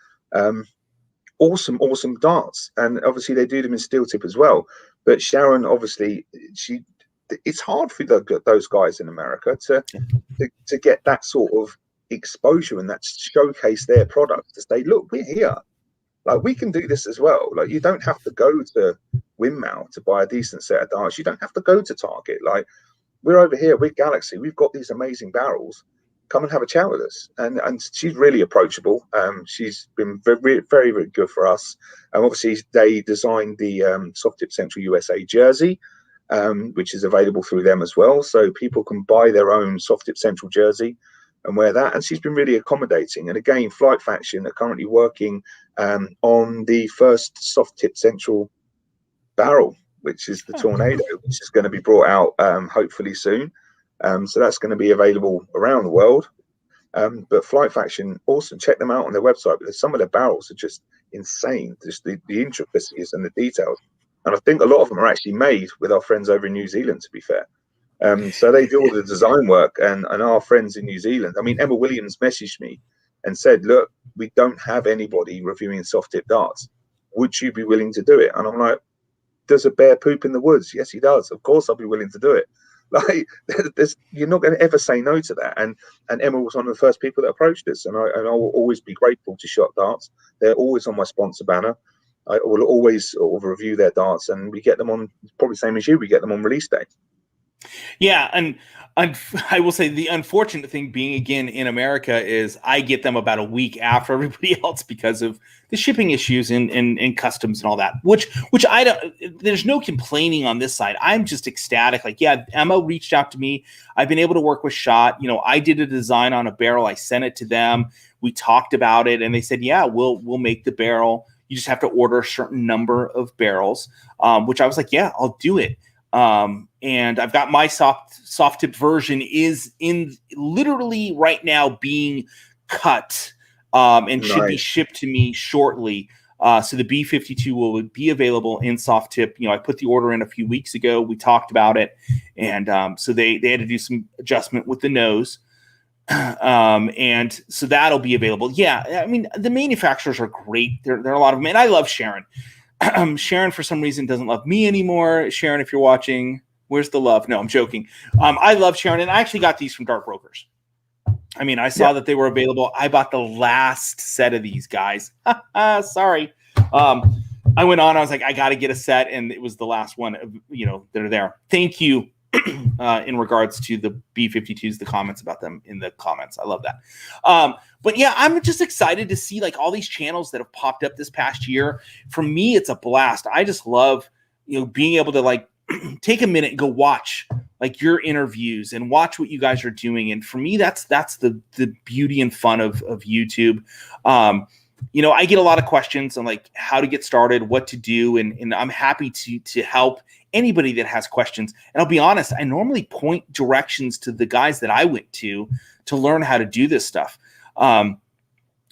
Awesome darts, and obviously they do them in steel tip as well. But Sharon, obviously, it's hard for those guys in America to get that sort of exposure and that showcase their products to say, look, we're here, like we can do this as well. Like you don't have to go to Windmill to buy a decent set of darts. You don't have to go to Target. Like we're over here with Galaxy. We've got these amazing barrels. Come and have a chat with us. And she's really approachable. She's been very, very, very good for us. And obviously they designed the Soft Tip Central USA jersey, which is available through them as well. So people can buy their own Soft Tip Central jersey and wear that. And she's been really accommodating. And again, Flight Faction are currently working on the first Soft Tip Central barrel, which is the Tornado, which is going to be brought out hopefully soon. So that's going to be available around the world. But Flight Faction, awesome. Check them out on their website, because some of their barrels are just insane. Just the intricacies and the details. And I think a lot of them are actually made with our friends over in New Zealand, to be fair. So they do all the design work, and our friends in New Zealand. I mean, Emma Williams messaged me and said, look, we don't have anybody reviewing soft tip darts. Would you be willing to do it? And I'm like, does a bear poop in the woods? Yes, he does. Of course I'll be willing to do it. Like, you're not going to ever say no to that. And Emma was one of the first people that approached us, and I will always be grateful to Shot Darts. They're always on my sponsor banner. I will always sort of review their darts, and we get them on, probably the same as you, we get them on release day. Yeah, and I will say the unfortunate thing being, again, in America is I get them about a week after everybody else because of the shipping issues and customs and all that, which I don't, there's no complaining on this side. I'm just ecstatic. Like, yeah, Emma reached out to me. I've been able to work with Shot. I did a design on a barrel. I sent it to them. We talked about it, and they said, yeah, we'll make the barrel. You just have to order a certain number of barrels, which I was like, yeah, I'll do it. And I've got my soft tip version is in literally right now being cut, and should be shipped to me shortly. So the B52 will be available in soft tip. I put the order in a few weeks ago. We talked about it. And, so they had to do some adjustment with the nose. And so that'll be available. Yeah. I mean, the manufacturers are great. There are a lot of them, and I love Sharon. Sharon, for some reason, doesn't love me anymore. Sharon, if you're watching, where's the love? No, I'm joking. I love Sharon, and I actually got these from Dart Brokers. I mean, I saw that they were available. I bought the last set of these guys. Sorry. I went on. I was like, I got to get a set, and it was the last one. That are there. Thank you. In regards to the B52s, the comments about them in the comments. I love that. But yeah, I'm just excited to see like all these channels that have popped up this past year. For me, it's a blast. I just love, being able to like take a minute and go watch like your interviews and watch what you guys are doing. And for me, that's the beauty and fun of YouTube. I get a lot of questions on like how to get started, what to do. And I'm happy to help anybody that has questions. And I'll be honest, I normally point directions to the guys that I went to learn how to do this stuff.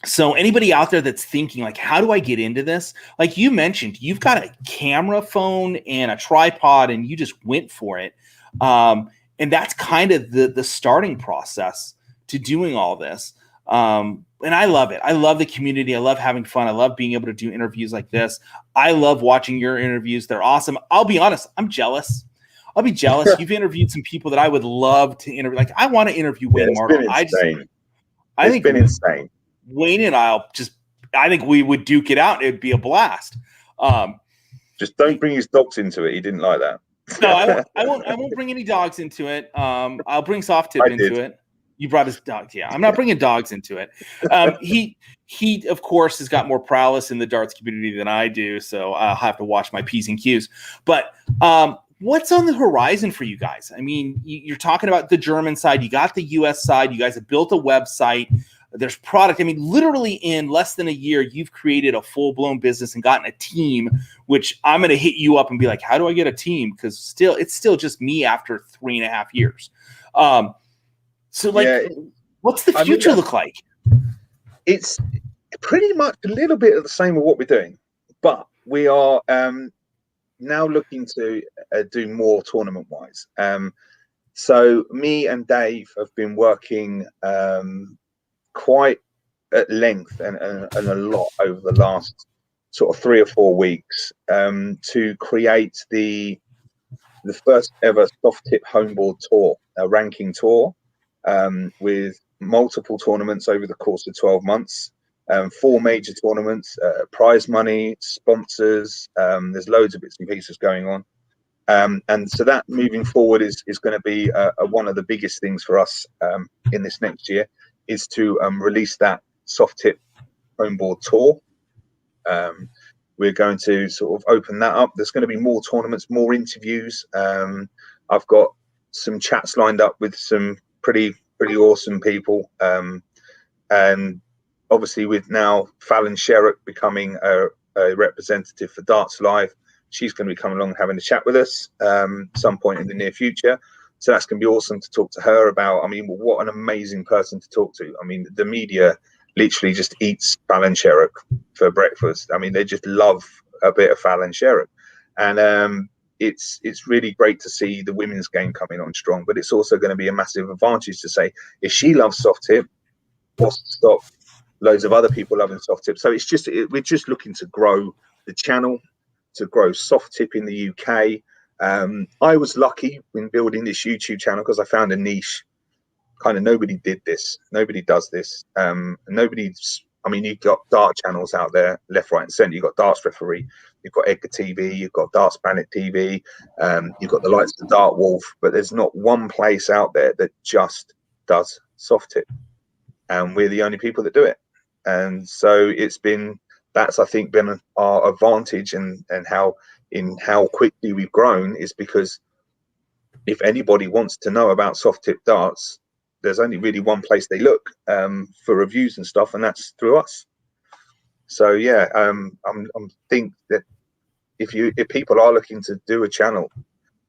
So anybody out there that's thinking like, how do I get into this? Like you mentioned, you've got a camera phone and a tripod and you just went for it. And that's kind of the starting process to doing all this. and I love it. I love the community. I love having fun. I love being able to do interviews like this. I love watching your interviews. They're awesome. I'll be honest. I'm jealous. I'll be jealous. You've interviewed some people that I would love to interview. Like, I want to interview Wayne it's Mardle. been insane. I think insane. Wayne and I think we would duke it out. It'd be a blast. Just don't bring his dogs into it. He didn't like that. No, I won't bring any dogs into it. I'll bring Soft Tip into it. You brought his dog. Yeah, I'm not bringing dogs into it. He of course has got more prowess in the darts community than I do, so I'll have to watch my P's and Q's. But what's on the horizon for you guys? I mean, you're talking about the German side. You got the U.S. side. You guys have built a website. There's product. I mean, literally in less than a year, you've created a full-blown business and gotten a team, which I'm going to hit you up and be like, how do I get a team? Because it's still just me after 3.5 years. What's the future look like? It's pretty much a little bit of the same of what we're doing, but we are now looking to do more tournament-wise. So me and Dave have been working quite at length and a lot over the last sort of 3 or 4 weeks to create the first ever soft tip homeboard tour, a ranking tour with multiple tournaments over the course of 12 months, 4 major tournaments, prize money, sponsors. There's loads of bits and pieces going on. And so that moving forward is going to be one of the biggest things for us in this next year, is to release that soft tip homeboard tour. We're going to sort of open that up. There's going to be more tournaments, more interviews. I've got some chats lined up with some pretty awesome people. And obviously with now Fallon Sherrock becoming a representative for Darts Live, she's going to be coming along and having a chat with us some point in the near future. So that's going to be awesome to talk to her about. I mean, what an amazing person to talk to. I mean, the media literally just eats Fallon Sherrock for breakfast. I mean, they just love a bit of Fallon Sherrock. And it's really great to see the women's game coming on strong, but it's also going to be a massive advantage to say, if she loves soft tip, what's to stop loads of other people loving soft tip? So it's just, we're just looking to grow the channel, to grow soft tip in the UK. I was lucky in building this YouTube channel because I found a niche. Kind of nobody did this. Nobody does this. I mean, you've got dart channels out there, left, right, and centre. You've got Darts Referee, you've got Edgar TV, you've got Darts Planet TV, you've got the likes of Dart Wolf, but there's not one place out there that just does soft tip. And we're the only people that do it. And so that's, I think, been our advantage, and how quickly we've grown is because if anybody wants to know about soft tip darts, there's only really one place they look for reviews and stuff, and that's through us. So yeah, I'm think that if people are looking to do a channel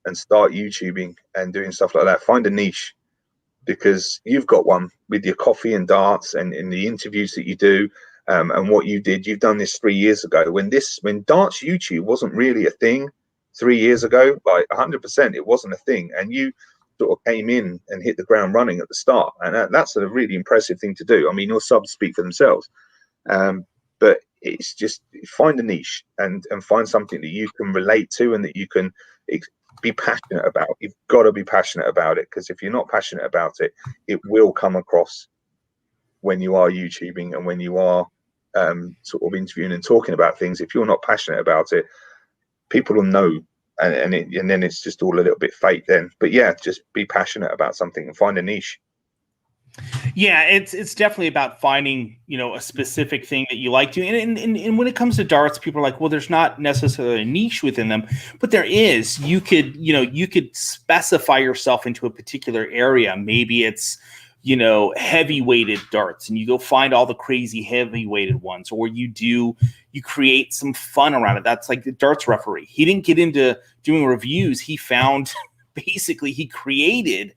and start YouTubing and doing stuff like that, find a niche, because you've got one with your coffee and darts and in the interviews that you do. And what you did, you've done this 3 years ago when darts YouTube wasn't really a thing 3 years ago, like 100%, it wasn't a thing. And you sort of came in and hit the ground running at the start. And that's a really impressive thing to do. I mean, your subs speak for themselves. But it's just find a niche and find something that you can relate to and that you can be passionate about. You've got to be passionate about it, because if you're not passionate about it, it will come across when you are YouTubing and when you are sort of interviewing and talking about things. If you're not passionate about it, people will know, and then it's just all a little bit fake then. But yeah, just be passionate about something and find a niche. Yeah, it's definitely about finding, a specific thing that you like to. And when it comes to darts, people are like, well, there's not necessarily a niche within them, but there is. You could specify yourself into a particular area. Maybe it's heavy-weighted darts, and you go find all the crazy heavy-weighted ones, or you create some fun around it. That's like the Darts Referee. He didn't get into doing reviews. He found, basically, he created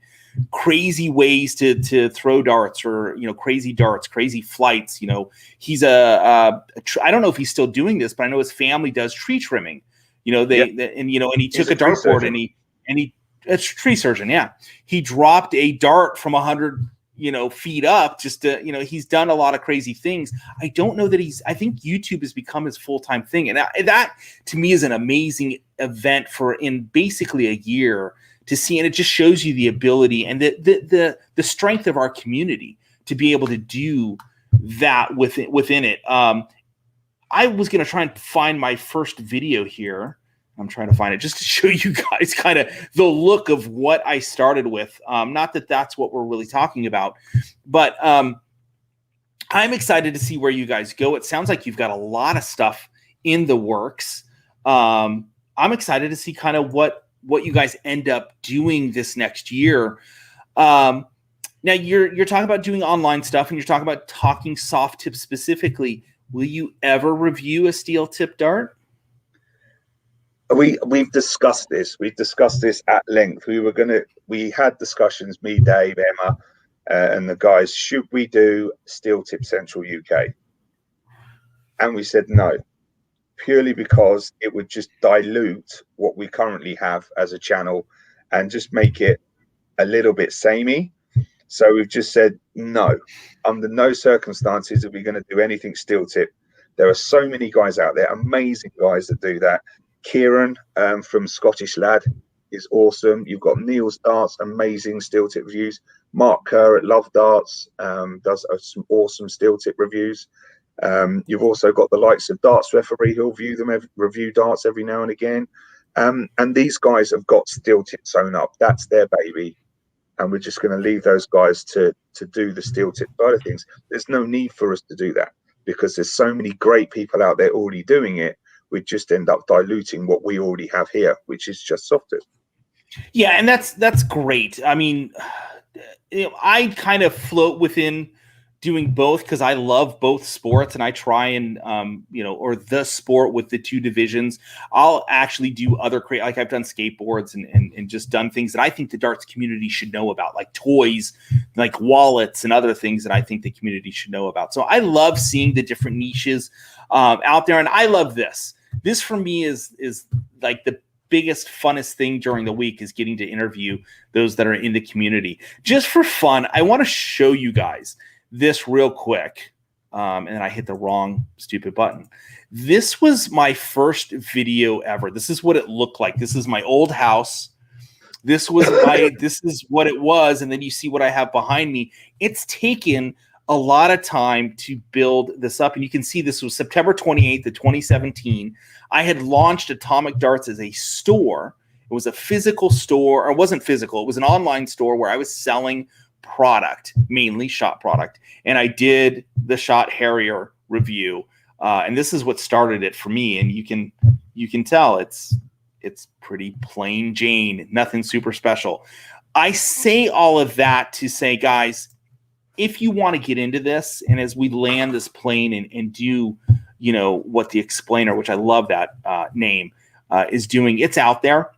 crazy ways to throw darts, or crazy darts, crazy flights. He's I don't know if he's still doing this, but I know his family does tree trimming. And he took a dartboard and he a tree surgeon. Yeah, he dropped a dart from 100 feet up just to, he's done a lot of crazy things. I don't know that I think YouTube has become his full-time thing. And that to me is an amazing event for in basically a year to see. And it just shows you the ability and the strength of our community to be able to do that within it. I was going to try and find my first video here. I'm trying to find it just to show you guys kind of the look of what I started with. Not that that's what we're really talking about, but I'm excited to see where you guys go. It sounds like you've got a lot of stuff in the works. I'm excited to see kind of what you guys end up doing this next year. Now you're talking about doing online stuff and you're talking about talking soft tips specifically. Will you ever review a steel tip dart? We've discussed this. We've discussed this at length. We had discussions, me, Dave, Emma, and the guys. Should we do Steel Tip Central UK? And we said no, purely because it would just dilute what we currently have as a channel and just make it a little bit samey. So we've just said no. Under no circumstances are we going to do anything steel tip. There are so many guys out there, amazing guys that do that. Kieran from Scottish Lad is awesome. You've got Neil's Darts, amazing steel tip reviews. Mark Kerr at Love Darts does some awesome steel tip reviews. You've also got the likes of Darts Referee who'll review darts every now and again. And these guys have got steel tip sewn up. That's their baby. And we're just going to leave those guys to do the steel tip side of things. There's no need for us to do that because there's so many great people out there already doing it. We just end up diluting what we already have here, which is just soft tip. Yeah, and that's great. I mean, I kind of float within doing both because I love both sports, and I try and or the sport with the two divisions. I'll actually do other like I've done skateboards and just done things that I think the darts community should know about, like toys, like wallets, and other things that I think the community should know about. So I love seeing the different niches out there, and I love this. This for me is like the biggest, funnest thing during the week is getting to interview those that are in the community. Just for fun, I want to show you guys this real quick. And then I hit the wrong stupid button. This was my first video ever. This is what it looked like. This is my old house. This is what it was. And then you see what I have behind me. It's taken a lot of time to build this up. And you can see this was September 28th of 2017. I had launched Atomic Darts as a store. It was a physical store, or it wasn't physical. It was an online store where I was selling product, mainly shot product. And I did the Shot Harrier review. And this is what started it for me. And you can tell it's pretty plain Jane, nothing super special. I say all of that to say, guys, if you want to get into this, and as we land this plane and do, what the Explainer, which I love that name, is doing, it's out there.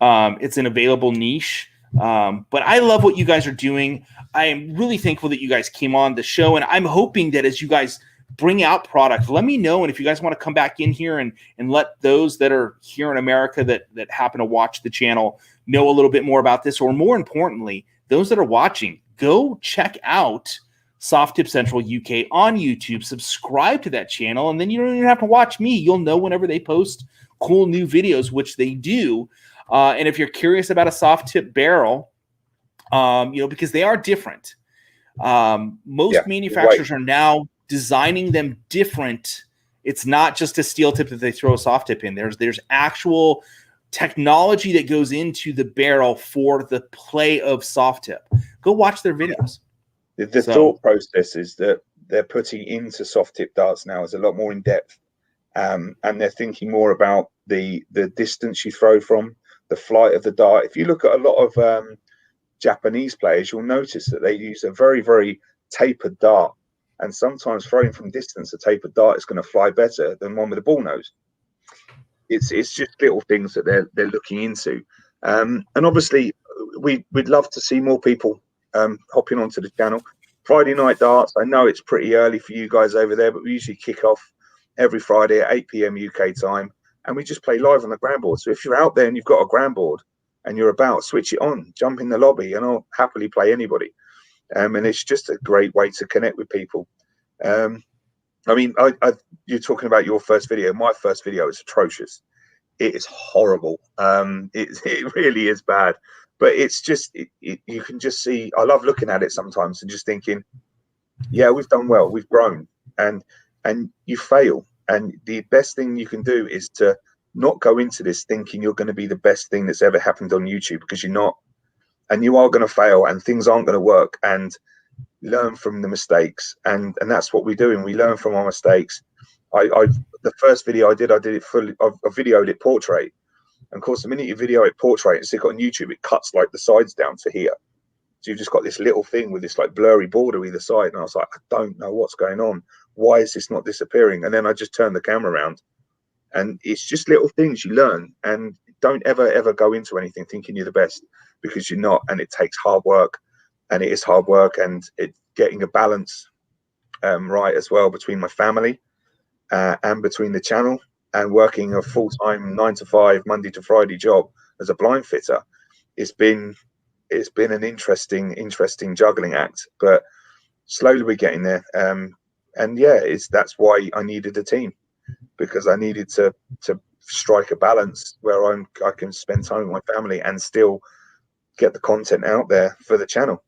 It's an available niche. But I love what you guys are doing. I am really thankful that you guys came on the show, and I'm hoping that as you guys bring out product, let me know. And if you guys want to come back in here and let those that are here in America that happen to watch the channel know a little bit more about this, or more importantly, those that are watching, go check out Soft Tip Central UK on YouTube, subscribe to that channel, and then you don't even have to watch me. You'll know whenever they post cool new videos, which they do. And if you're curious about a soft tip barrel, because they are different. Most manufacturers are now designing them different. It's not just a steel tip that they throw a soft tip in. There's actual technology that goes into the barrel for the play of soft tip. Go watch their videos. The thought process is that they're putting into soft tip darts now is a lot more in depth. And they're thinking more about the distance you throw from, the flight of the dart. If you look at a lot of Japanese players, you'll notice that they use a very, very tapered dart. And sometimes throwing from distance, a tapered dart is going to fly better than one with a ball nose. It's just little things that they're looking into. And obviously, we'd love to see more people hopping onto the channel. Friday Night Darts, I know it's pretty early for you guys over there, but we usually kick off every Friday at 8 p.m. UK time, and we just play live on the ground board. So if you're out there and you've got a ground board and you're about, switch it on, jump in the lobby, and I'll happily play anybody. And it's just a great way to connect with people. I mean, you're talking about your first video. My first video is atrocious. It is horrible. It really is bad. But it's just you can just see. I love looking at it sometimes and just thinking, yeah, we've done well, we've grown, and you fail. And the best thing you can do is to not go into this thinking you're going to be the best thing that's ever happened on YouTube, because you're not, and you are going to fail, and things aren't going to work. And learn from the mistakes, and that's what we're doing. We learn from our mistakes. The first video I did it fully. I videoed it portrait, and of course, the minute you video it portrait and stick it on YouTube, it cuts like the sides down to here. So you've just got this little thing with this like blurry border either side, and I was like, I don't know what's going on. Why is this not disappearing? And then I just turned the camera around, and it's just little things you learn. And don't ever go into anything thinking you're the best, because you're not, and it takes hard work. And it is hard work, and getting a balance right as well between my family and between the channel, and working a full-time 9 to 5 Monday to Friday job as a blind fitter. It's been an interesting juggling act, but slowly we're getting there. And yeah, that's why I needed a team, because I needed to strike a balance where I can spend time with my family and still get the content out there for the channel.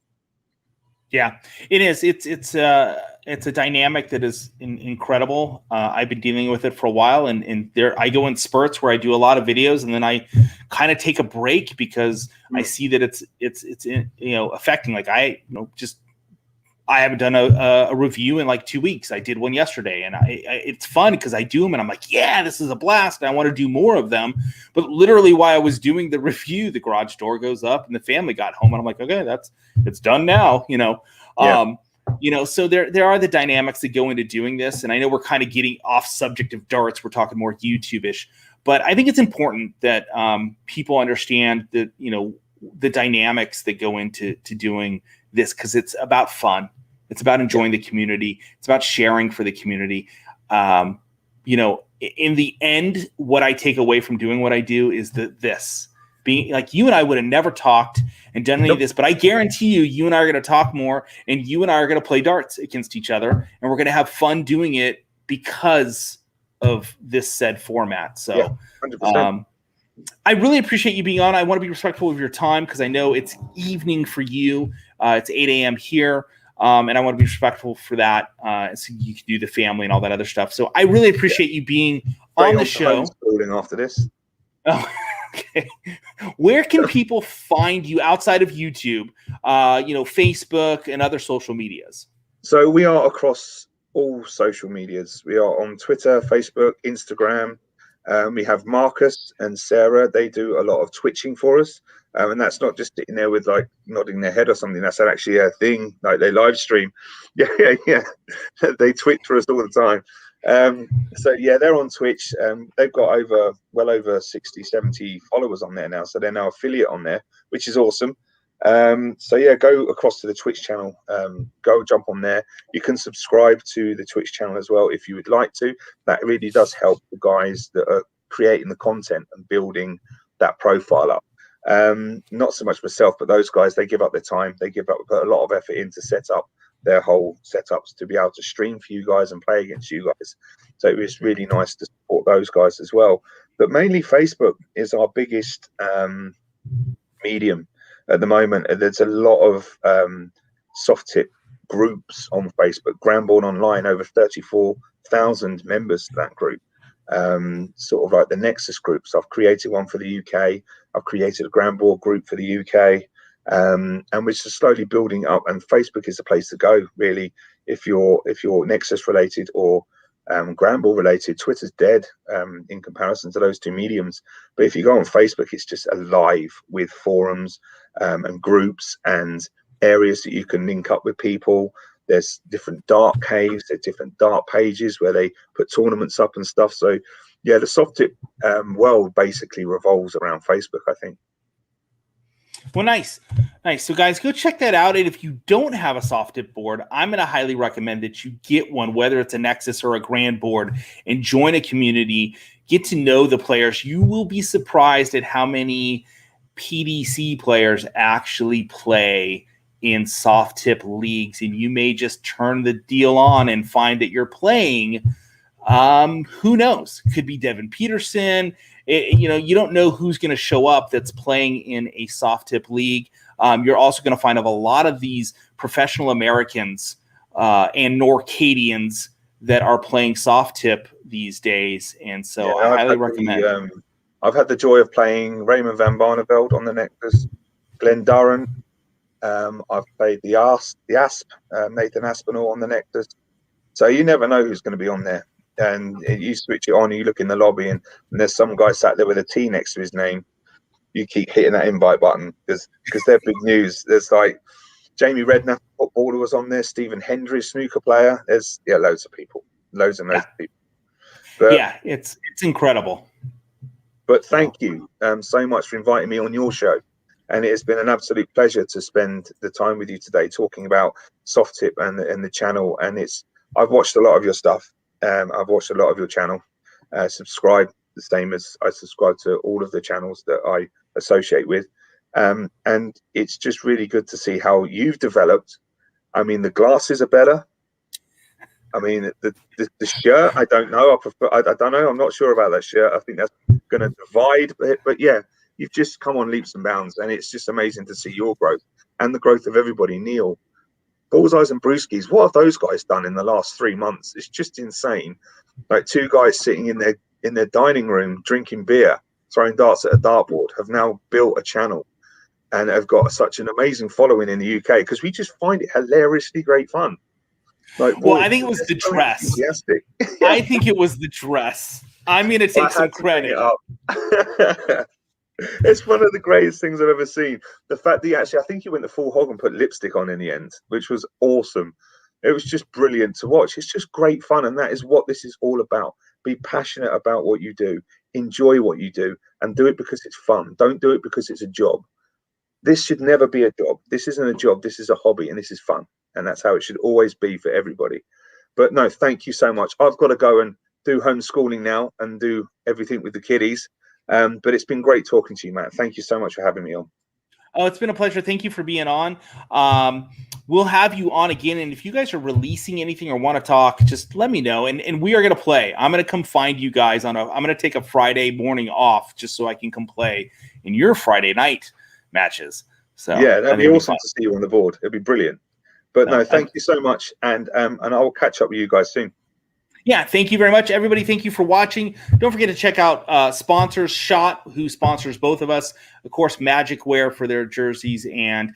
Yeah, it is. It's a dynamic that is incredible. I've been dealing with it for a while, and there I go in spurts where I do a lot of videos, and then I kind of take a break because I see that it's affecting. Like I haven't done a review in like 2 weeks. I did one yesterday, and it's fun because I do them, and I'm like, yeah, this is a blast, and I want to do more of them. But literally, while I was doing the review, the garage door goes up, and the family got home, and I'm like, okay, it's done now, Yeah. So there are the dynamics that go into doing this, and I know we're kind of getting off subject of darts. We're talking more YouTube-ish, but I think it's important that people understand that the dynamics that go into doing this, because it's about fun. It's about enjoying the community. It's about sharing for the community. In the end, what I take away from doing what I do is this being like, you and I would have never talked and done any of this, but I guarantee you and I are going to talk more, and you and I are going to play darts against each other, and we're going to have fun doing it because of this said format. So, yeah, 100%. I really appreciate you being on. I want to be respectful of your time because I know it's evening for you. It's 8 a.m. here, and I want to be respectful for that, so you can do the family and all that other stuff. So I really appreciate you being on the show. After this. Oh, okay. Where can people find you outside of YouTube, Facebook and other social medias? So we are across all social medias. We are on Twitter, Facebook, Instagram. We have Marcus and Sarah. They do a lot of twitching for us. And that's not just sitting there with like nodding their head or something. That's actually a thing. Like they live stream. Yeah. They twitch for us all the time. So yeah, they're on Twitch. They've got well over 60, 70 followers on there now. So they're now affiliate on there, which is awesome. So yeah, go across to the Twitch channel, go jump on there. You can subscribe to the Twitch channel as well if you would like to. That really does help the guys that are creating the content and building that profile up. Not so much myself, but those guys, they give up their time, put a lot of effort in to set up their whole setups to be able to stream for you guys and play against you guys. So it was really nice to support those guys as well. But mainly Facebook is our biggest medium at the moment. There's a lot of soft tip groups on Facebook. Grandborn Online, over 34,000 members to that group. Sort of like the Nexus groups. I've created one for the UK. I've created a Grandborn group for the UK. And we're just slowly building up, and Facebook is the place to go really if you're Nexus related or Grandborn related. Twitter's dead in comparison to those two mediums, but if you go on Facebook, it's just alive with forums and groups and areas that you can link up with people. There's different dark caves, there's different dark pages where they put tournaments up and stuff. So yeah, the soft tip world basically revolves around Facebook, I think. Well, nice. So, guys, go check that out. And if you don't have a soft tip board, I'm going to highly recommend that you get one, whether it's a Nexus or a Grand board, and join a community. Get to know the players. You will be surprised at how many PDC players actually play in soft tip leagues, and you may just turn the deal on and find that you're playing. Who knows? Could be Devin Peterson. You don't know who's going to show up that's playing in a soft tip league. You're also going to find of a lot of these professional Americans and Norcadians that are playing soft tip these days. And so I highly recommend. I've had the joy of playing Raymond van Barneveld on the Nectars, Glenn Durran. I've played the Asp, Nathan Aspinall on the Nectars. So you never know who's going to be on there. And you switch it on, you look in the lobby, and there's some guy sat there with a T next to his name. You keep hitting that invite button because they're big news. There's like Jamie Redknapp, footballer, was on there. Stephen Hendry, snooker player. There's loads of people, loads of people. But, it's incredible. But thank you so much for inviting me on your show. And it has been an absolute pleasure to spend the time with you today talking about soft tip and the channel. And I've watched a lot of your stuff. I've watched a lot of your channel. Subscribe the same as I subscribe to all of the channels that I associate with. And it's just really good to see how you've developed. I mean, the glasses are better. I mean, the shirt, I don't know. I don't know. I'm not sure about that shirt. I think that's going to divide. But yeah, you've just come on leaps and bounds. And it's just amazing to see your growth and the growth of everybody. Neil, Bullseyes and Brewskis, what have those guys done in the last 3 months? It's just insane. Like two guys sitting in their dining room drinking beer, throwing darts at a dartboard, have now built a channel and have got such an amazing following in the UK because we just find it hilariously great fun. Like, well, I think it was the dress. I think it was the dress. I'm going to take some credit. It's one of the greatest things I've ever seen. The fact that I think you went the full hog and put lipstick on in the end, which was awesome. It was just brilliant to watch. It's just great fun. And that is what this is all about. Be passionate about what you do. Enjoy what you do and do it because it's fun. Don't do it because it's a job. This should never be a job. This isn't a job. This is a hobby and this is fun. And that's how it should always be for everybody. But no, thank you so much. I've got to go and do homeschooling now and do everything with the kiddies. But it's been great talking to you, Matt. Thank you so much for having me on. Oh, it's been a pleasure. Thank you for being on. We'll have you on again. And if you guys are releasing anything or want to talk, just let me know. And we are going to play. I'm going to come find you guys I'm going to take a Friday morning off just so I can come play in your Friday night matches. So yeah, that'd be awesome to see you on the board. It'd be brilliant. But no, thank you so much. And I will catch up with you guys soon. Yeah, thank you very much, everybody. Thank you for watching. Don't forget to check out sponsors, Shot, who sponsors both of us. Of course, Magicwear for their jerseys. And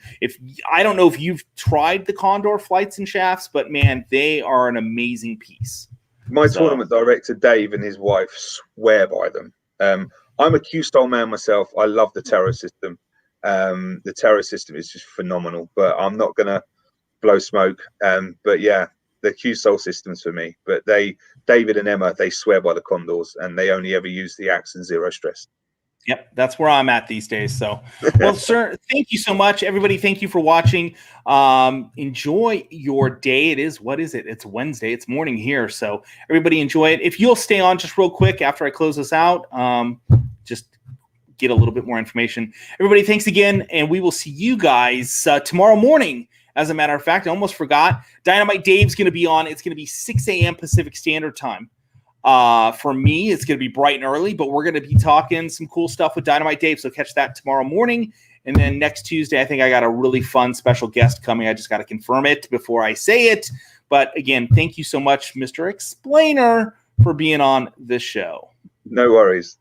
I don't know if you've tried the Condor flights and shafts, but man, they are an amazing piece. My tournament director, Dave, and his wife swear by them. I'm a Q-style man myself. I love the Terror system. The Terror system is just phenomenal, but I'm not going to blow smoke. But yeah, the Q-Soul systems for me, but David and Emma, they swear by the Condors and they only ever use the Axe and Zero Stress. Yep, that's where I'm at these days. So, well, sir, thank you so much, everybody. Thank you for watching. Enjoy your day. What is it? It's Wednesday. It's morning here. So everybody enjoy it. If you'll stay on just real quick after I close this out, just get a little bit more information. Everybody, thanks again. And we will see you guys tomorrow morning. As a matter of fact, I almost forgot. Dynamite Dave's going to be on. It's going to be 6 a.m. Pacific Standard Time. For me, it's going to be bright and early, but we're going to be talking some cool stuff with Dynamite Dave. So catch that tomorrow morning. And then next Tuesday, I think I got a really fun special guest coming. I just got to confirm it before I say it. But again, thank you so much, Mr. Explainer, for being on this show. No worries.